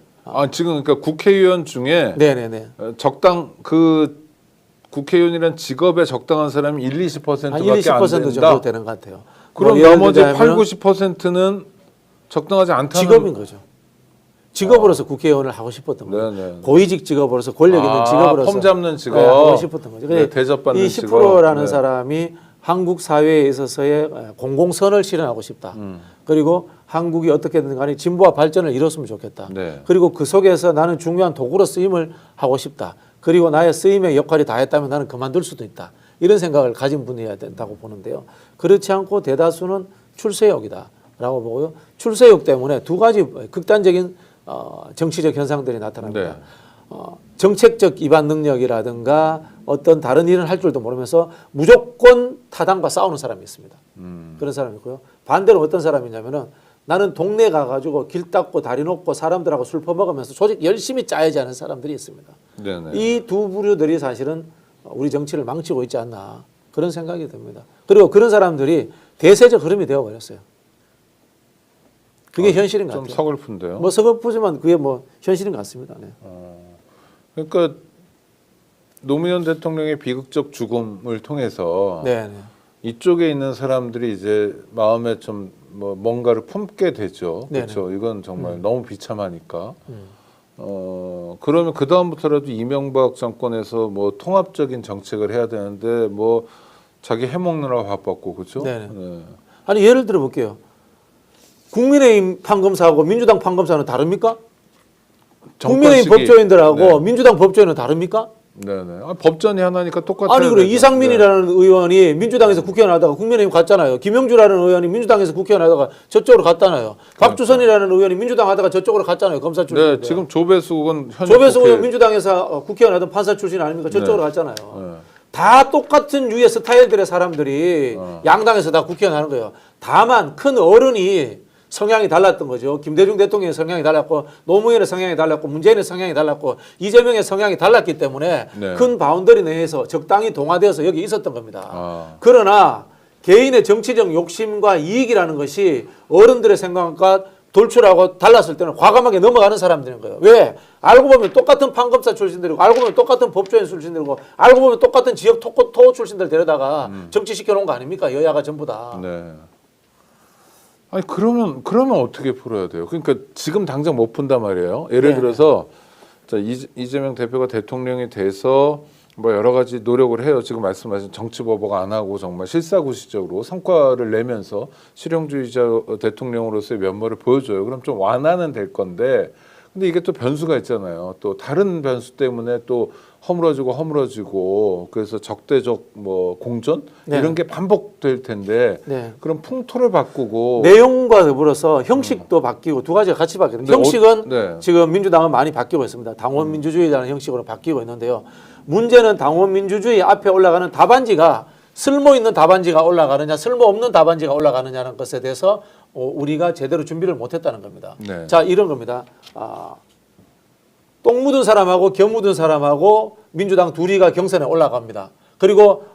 지금 그러니까 국회의원 중에 네네네. 국회의원이란 직업에 적당한 사람이 1, 20%밖에 한 1, 안 20% 된다. 정도 되는 것 같아요. 그럼 뭐 예를 나머지 들자면은 8, 90%는 적당하지 않다는 직업인 거죠. 직업으로서 국회의원을 하고 싶었던 거예요. 네네. 고위직 직업으로서 권력 있는 직업으로서 폼 잡는 직업. 네, 하고 싶었던 거죠. 네, 대접받는 이 직업. 10%라는 네. 사람이 한국 사회에 있어서의 공공선을 실현하고 싶다. 그리고 한국이 어떻게든 간에 진보와 발전을 이뤘으면 좋겠다. 네. 그리고 그 속에서 나는 중요한 도구로 쓰임을 하고 싶다. 그리고 나의 쓰임의 역할이 다했다면 나는 그만둘 수도 있다. 이런 생각을 가진 분이어야 된다고 보는데요. 그렇지 않고 대다수는 출세욕이다라고 보고요. 출세욕 때문에 두 가지 극단적인 정치적 현상들이 나타납니다. 네. 정책적 입안 능력이라든가 어떤 다른 일을 할 줄도 모르면서 무조건 타당과 싸우는 사람이 있습니다. 그런 사람이 있고요. 반대로 어떤 사람이냐면은 나는 동네 가가지고 길 닦고 다리 놓고 사람들하고 술 퍼먹으면서 조직 열심히 짜야지 하는 사람들이 있습니다. 네네. 이 두 부류들이 사실은 우리 정치를 망치고 있지 않나 그런 생각이 듭니다. 그리고 그런 사람들이 대세적 흐름이 되어버렸어요. 그게 현실인 것 좀 같아요. 서글픈데요. 뭐 서글프지만 그게 뭐 현실인 것 같습니다. 네. 그러니까 노무현 대통령의 비극적 죽음을 통해서 네, 네. 이쪽에 있는 사람들이 이제 마음에 좀 뭐 뭔가를 품게 되죠. 네네. 그렇죠. 이건 정말 너무 비참하니까. 그러면 그 다음부터라도 이명박 정권에서 뭐 통합적인 정책을 해야 되는데 뭐 자기 해먹느라 바빴고 그렇죠. 네네. 네. 아니 예를 들어 볼게요. 국민의힘 판검사하고 민주당 판검사는 다릅니까? 국민의힘 정권식이- 법조인들하고 네. 민주당 법조인은 다릅니까? 네네. 법전이 하나니까 똑같아요. 아니 그래 이상민이라는 의원이 민주당에서 국회의원 하다가 국민의힘 갔잖아요. 김영주라는 의원이 민주당에서 국회의원 하다가 저쪽으로 갔잖아요. 박주선이라는 의원이 민주당 하다가 저쪽으로 갔잖아요. 검사 출신. 네, 지금 조배숙은 현역 조배수 의원 국회- 민주당에서 국회의원 하던 판사 출신 아닙니까? 저쪽으로 네. 갔잖아요. 네. 다 똑같은 유의 스타일들의 사람들이 양당에서 다 국회의원 하는 거예요. 다만 큰 어른이 성향이 달랐던 거죠. 김대중 대통령의 성향이 달랐고 노무현의 성향이 달랐고 문재인의 성향이 달랐고 이재명의 성향이 달랐기 때문에 네. 큰 바운더리 내에서 적당히 동화되어서 여기 있었던 겁니다. 아. 그러나 개인의 정치적 욕심과 이익이라는 것이 어른들의 생각과 돌출하고 달랐을 때는 과감하게 넘어가는 사람들인 거예요. 왜? 알고 보면 똑같은 판검사 출신들이고 알고 보면 똑같은 법조인 출신들이고 알고 보면 똑같은 지역 토 출신들 데려다가 정치시켜 놓은 거 아닙니까? 여야가 전부 다. 네. 아니 그러면 어떻게 풀어야 돼요? 그러니까 지금 당장 못 푼단 말이에요. 예를 네. 들어서 자, 이재명 대표가 대통령이 돼서 뭐 여러 가지 노력을 해요. 지금 말씀하신 정치 보복 안 하고 정말 실사구시적으로 성과를 내면서 실용주의자 대통령으로서의 면모를 보여줘요. 그럼 좀 완화는 될 건데 근데 이게 또 변수가 있잖아요. 또 다른 변수 때문에 또 허물어지고 그래서 적대적 뭐 공전 네. 이런 게 반복될 텐데 네. 그럼 풍토를 바꾸고 내용과 더불어서 형식도 바뀌고 두 가지가 같이 바뀌는 네, 형식은 네. 지금 민주당은 많이 바뀌고 있습니다. 당원 민주주의라는 형식으로 바뀌고 있는데요. 문제는 당원 민주주의 앞에 올라가는 답안지가 쓸모 있는 답안지가 올라가느냐 쓸모 없는 답안지가 올라가느냐는 것에 대해서 우리가 제대로 준비를 못했다는 겁니다. 네. 자 이런 겁니다. 똥 묻은 사람하고 겸 묻은 사람하고 민주당 둘이가 경선에 올라갑니다. 그리고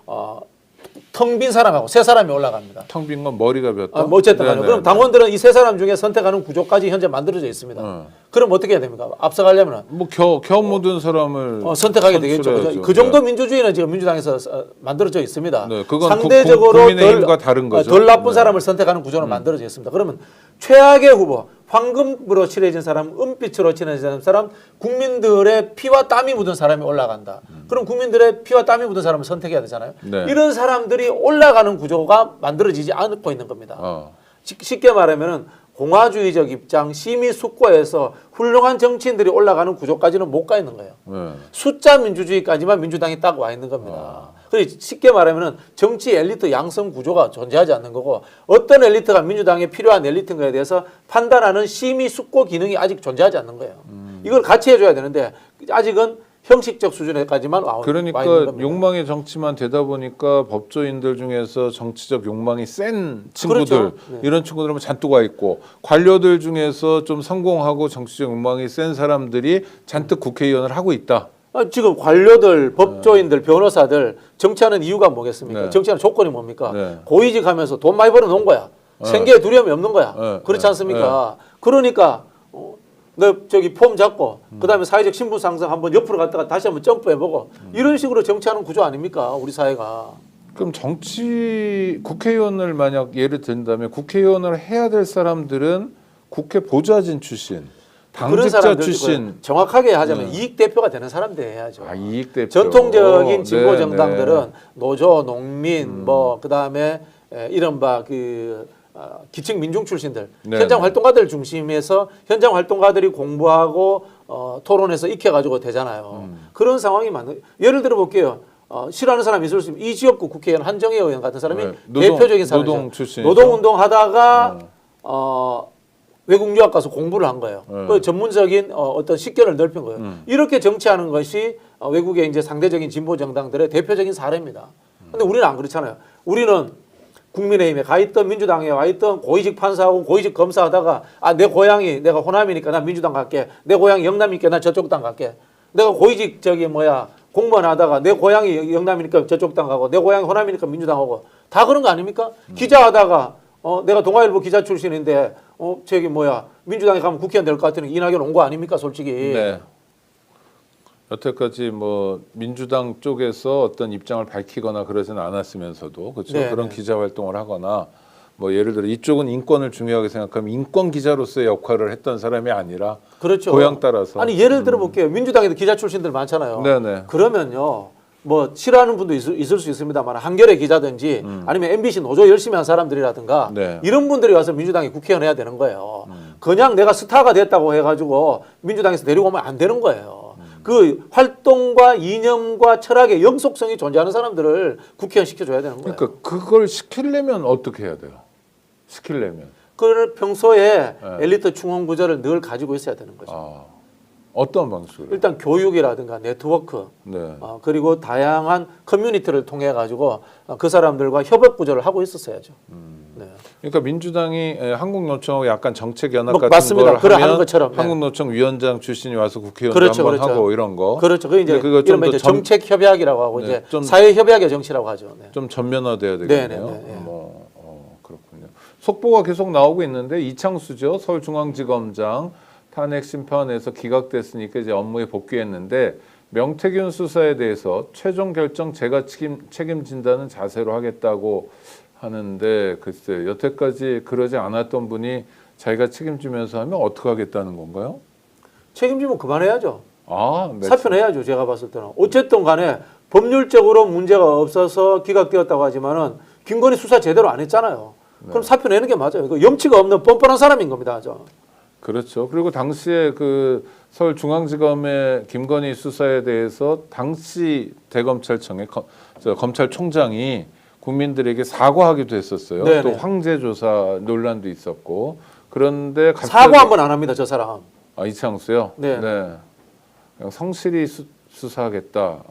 텅 빈 사람하고 세 사람이 올라갑니다. 텅 빈 건 머리가 몇 덩? 뭐 어쨌든 간에 네네. 그럼 당원들은 이 세 사람 중에 선택하는 구조까지 현재 만들어져 있습니다. 그럼 어떻게 해야 됩니까? 앞서가려면 뭐 겨 묻은 사람을 선택하게 되겠죠. 선출해야죠. 그 정도 민주주의는 지금 민주당에서 만들어져 있습니다. 네, 그건 상대적으로 국민의힘과 다른 거죠. 덜 나쁜 네. 사람을 선택하는 구조는 만들어져 있습니다. 그러면 최악의 후보, 황금으로 칠해진 사람, 은빛으로 칠해진 사람, 국민들의 피와 땀이 묻은 사람이 올라간다. 그럼 국민들의 피와 땀이 묻은 사람을 선택해야 되잖아요. 네. 이런 사람들이 올라가는 구조가 만들어지지 않고 있는 겁니다. 쉽게 말하면은 공화주의적 입장, 심의 숙고에서 훌륭한 정치인들이 올라가는 구조까지는 못 가 있는 거예요. 숫자 민주주의까지만 민주당이 딱 와 있는 겁니다. 그래서 쉽게 말하면은 정치 엘리트 양성 구조가 존재하지 않는 거고 어떤 엘리트가 민주당에 필요한 엘리트인가에 대해서 판단하는 심의 숙고 기능이 아직 존재하지 않는 거예요. 이걸 같이 해줘야 되는데 아직은 형식적 수준에까지만 와 있는 그러니까 겁니다. 욕망의 정치만 되다 보니까 법조인들 중에서 정치적 욕망이 센 친구들 그렇죠. 네. 이런 친구들은 잔뜩 와 있고 관료들 중에서 좀 성공하고 정치적 욕망이 센 사람들이 잔뜩 국회의원을 하고 있다. 지금 관료들, 법조인들, 변호사들 정치하는 이유가 뭐겠습니까? 네. 정치하는 조건이 뭡니까? 네. 고위직하면서 돈 많이 벌어 놓은 거야. 생계에 두려움이 없는 거야. 네. 그렇지 않습니까? 그러니까 너 저기 폼 잡고 그다음에 사회적 신분 상승 한번 옆으로 갔다가 다시 한번 점프해보고 이런 식으로 정치하는 구조 아닙니까? 우리 사회가. 그럼 국회의원을 만약 예를 든다면 국회의원을 해야 될 사람들은 국회 보좌진 출신, 그런 당직자 사람들 출신. 정확하게 하자면 이익 대표가 되는 사람들 해야죠. 이익 대표. 전통적인 진보 네, 정당들은 네. 노조, 농민, 뭐 그다음에 이른바 기층 민중 출신들, 네, 현장 네. 활동가들 중심에서 현장 활동가들이 공부하고 토론해서 익혀가지고 되잖아요. 그런 상황이 많은. 예를 들어 볼게요. 싫어하는 사람이 있을 수 있는 이 지역구 국회의원 한정혜 의원 같은 사람이 네. 대표적인 사람이죠. 노동 출신이죠. 노동운동 하다가 외국 유학 가서 공부를 한 거예요. 네. 그 전문적인 어떤 식견을 넓힌 거예요. 이렇게 정치하는 것이 외국의 이제 상대적인 진보 정당들의 대표적인 사례입니다. 근데 우리는 안 그렇잖아요. 우리는 국민의힘에 가 있던 민주당에 와 있던 고위직 판사하고 고위직 검사하다가 내 고향이 내가 호남이니까 난 민주당 갈게. 내 고향이 영남이니까 난 저쪽 당 갈게. 내가 고위직 공무원 하다가 내 고향이 영남이니까 저쪽 당 가고 내 고향이 호남이니까 민주당 오고 다 그런 거 아닙니까? 기자하다가 내가 동아일보 기자 출신인데 민주당에 가면 국회의원 될 것 같으니 이낙연 온 거 아닙니까 솔직히. 네. 여태까지 뭐 민주당 쪽에서 어떤 입장을 밝히거나 그러지는 않았으면서도 그렇죠. 네, 그런 네. 기자 활동을 하거나 뭐 예를 들어 이쪽은 인권을 중요하게 생각하면 인권 기자로서의 역할을 했던 사람이 아니라 그렇죠. 고향 따라서. 아니 예를 들어 볼게요. 민주당에도 기자 출신들 많잖아요. 네네. 그러면요. 뭐 싫어하는 분도 있을 수 있습니다만 한겨레 기자든지 아니면 MBC 노조 열심히 한 사람들이라든가 네. 이런 분들이 와서 민주당에 국회의원 해야 되는 거예요. 그냥 내가 스타가 됐다고 해가지고 민주당에서 내려고 오면 안 되는 거예요. 그 활동과 이념과 철학의 영속성이 존재하는 사람들을 국회의원 시켜줘야 되는 거예요. 그러니까 그걸 시키려면 어떻게 해야 돼요? 시키려면 그걸 평소에 네. 엘리트 충원 구조를 늘 가지고 있어야 되는 거죠. 어떤 방식으로? 일단 교육이라든가 네트워크 네. 그리고 다양한 커뮤니티를 통해 가지고 그 사람들과 협업 구조를 하고 있었어야죠. 네. 그러니까 민주당이 한국노총하고 약간 정책 연합 뭐 같은 맞습니다. 걸 그걸 하면 하는 것처럼, 네. 한국노총 위원장 출신이 와서 국회의원도 그렇죠, 한번 그렇죠. 하고 이런 거. 그렇죠. 그 이제 그거 이런 이제 정책 협약이라고 하고 네, 이제 좀- 사회 협약의 정치라고 하죠. 네. 좀 전면화돼야 네, 되겠네요. 네, 네, 네. 그렇군요. 속보가 계속 나오고 있는데 이창수죠. 서울중앙지검장 탄핵 심판에서 기각됐으니까 이제 업무에 복귀했는데 명태균 수사에 대해서 최종 결정 제가 책임진다는 자세로 하겠다고 하는데 글쎄 여태까지 그러지 않았던 분이 자기가 책임지면서 하면 어떻게 하겠다는 건가요? 책임지면 그만해야죠. 네. 사표내야죠. 제가 봤을 때는. 어쨌든 간에 법률적으로 문제가 없어서 기각되었다고 하지만은 김건희 수사 제대로 안 했잖아요. 그럼 사표 내는 게 맞아요. 그 염치가 없는 뻔뻔한 사람인 겁니다. 그렇죠. 그리고 당시에 그 서울중앙지검의 김건희 수사에 대해서 당시 대검찰청의 검찰총장이 국민들에게 사과하기도 했었어요. 네네. 또 황제 조사 논란도 있었고 그런데 갑자기 사과 한 번 안 합니다, 저 사람. 이창수요. 네. 그냥 성실히 수사하겠다.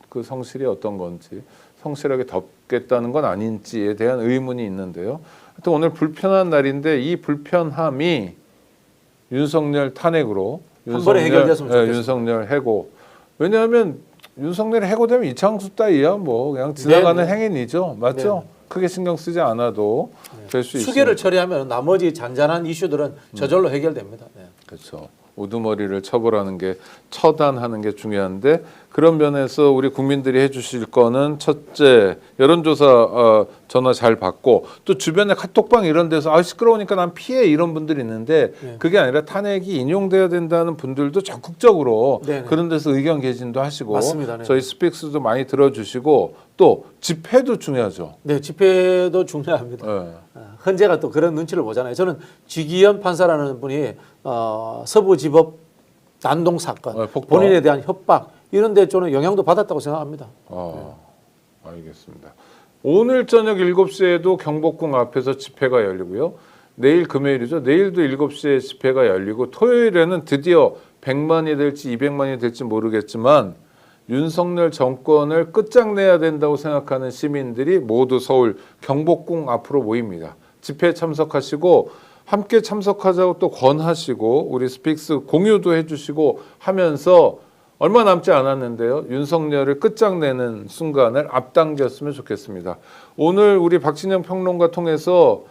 그 성실이 어떤 건지 성실하게 덮겠다는 건 아닌지에 대한 의문이 있는데요. 하여튼 오늘 불편한 날인데 이 불편함이 윤석열 탄핵으로 한 번에 해결됐으면 좋겠습니다. 윤석열 해고. 왜냐하면 윤석열이 해고되면 이창수 따위야 뭐 그냥 지나가는 네. 행인이죠. 맞죠? 네. 크게 신경 쓰지 않아도 될 수 있습니다. 수계를 처리하면 나머지 잔잔한 이슈들은 저절로 해결됩니다. 네. 그렇죠. 우두머리를 처벌하는 게 처단하는 게 중요한데 그런 면에서 우리 국민들이 해주실 거는 첫째 여론조사 전화 잘 받고 또 주변에 카톡방 이런 데서 시끄러우니까 난 피해 이런 분들이 있는데 네. 그게 아니라 탄핵이 인용돼야 된다는 분들도 적극적으로 네네. 그런 데서 의견 개진도 하시고 맞습니다. 네. 저희 스픽스도 많이 들어주시고 또 집회도 중요하죠. 네, 집회도 중요합니다. 네. 헌재가 또 그런 눈치를 보잖아요. 저는 쥐기현 판사라는 분이 서부지법 난동 사건, 폭파. 본인에 대한 협박 이런 데 저는 영향도 받았다고 생각합니다. 알겠습니다. 오늘 저녁 7시에도 경복궁 앞에서 집회가 열리고요. 내일 금요일이죠. 내일도 7시에 집회가 열리고 토요일에는 드디어 100만이 될지 200만이 될지 모르겠지만 윤석열 정권을 끝장내야 된다고 생각하는 시민들이 모두 서울 경복궁 앞으로 모입니다. 집회에 참석하시고 함께 참석하자고 또 권하시고 우리 스픽스 공유도 해주시고 하면서 얼마 남지 않았는데요. 윤석열을 끝장내는 순간을 앞당겼으면 좋겠습니다. 오늘 우리 박진영 평론가 통해서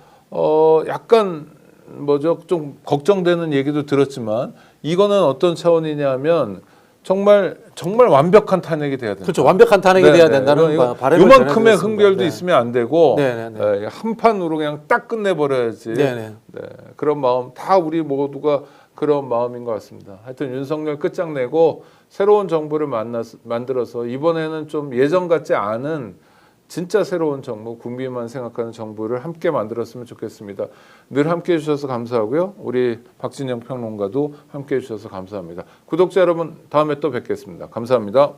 약간 좀 걱정되는 얘기도 들었지만 이거는 어떤 차원이냐면 정말 완벽한 탄핵이 돼야 된다. 그렇죠. 완벽한 탄핵이 돼야 된다는 바람을 요만큼의 전해드렸습니다. 흠결도 네. 있으면 안 되고 네네네. 한 판으로 그냥 딱 끝내버려야지. 네네. 네, 그런 마음 다 우리 모두가 그런 마음인 것 같습니다. 하여튼 윤석열 끝장내고 새로운 정부를 만들어서 이번에는 좀 예전 같지 않은 진짜 새로운 정부, 국민만 생각하는 정부를 함께 만들었으면 좋겠습니다. 늘 함께해 주셔서 감사하고요. 우리 박진영 평론가도 함께해 주셔서 감사합니다. 구독자 여러분 다음에 또 뵙겠습니다. 감사합니다.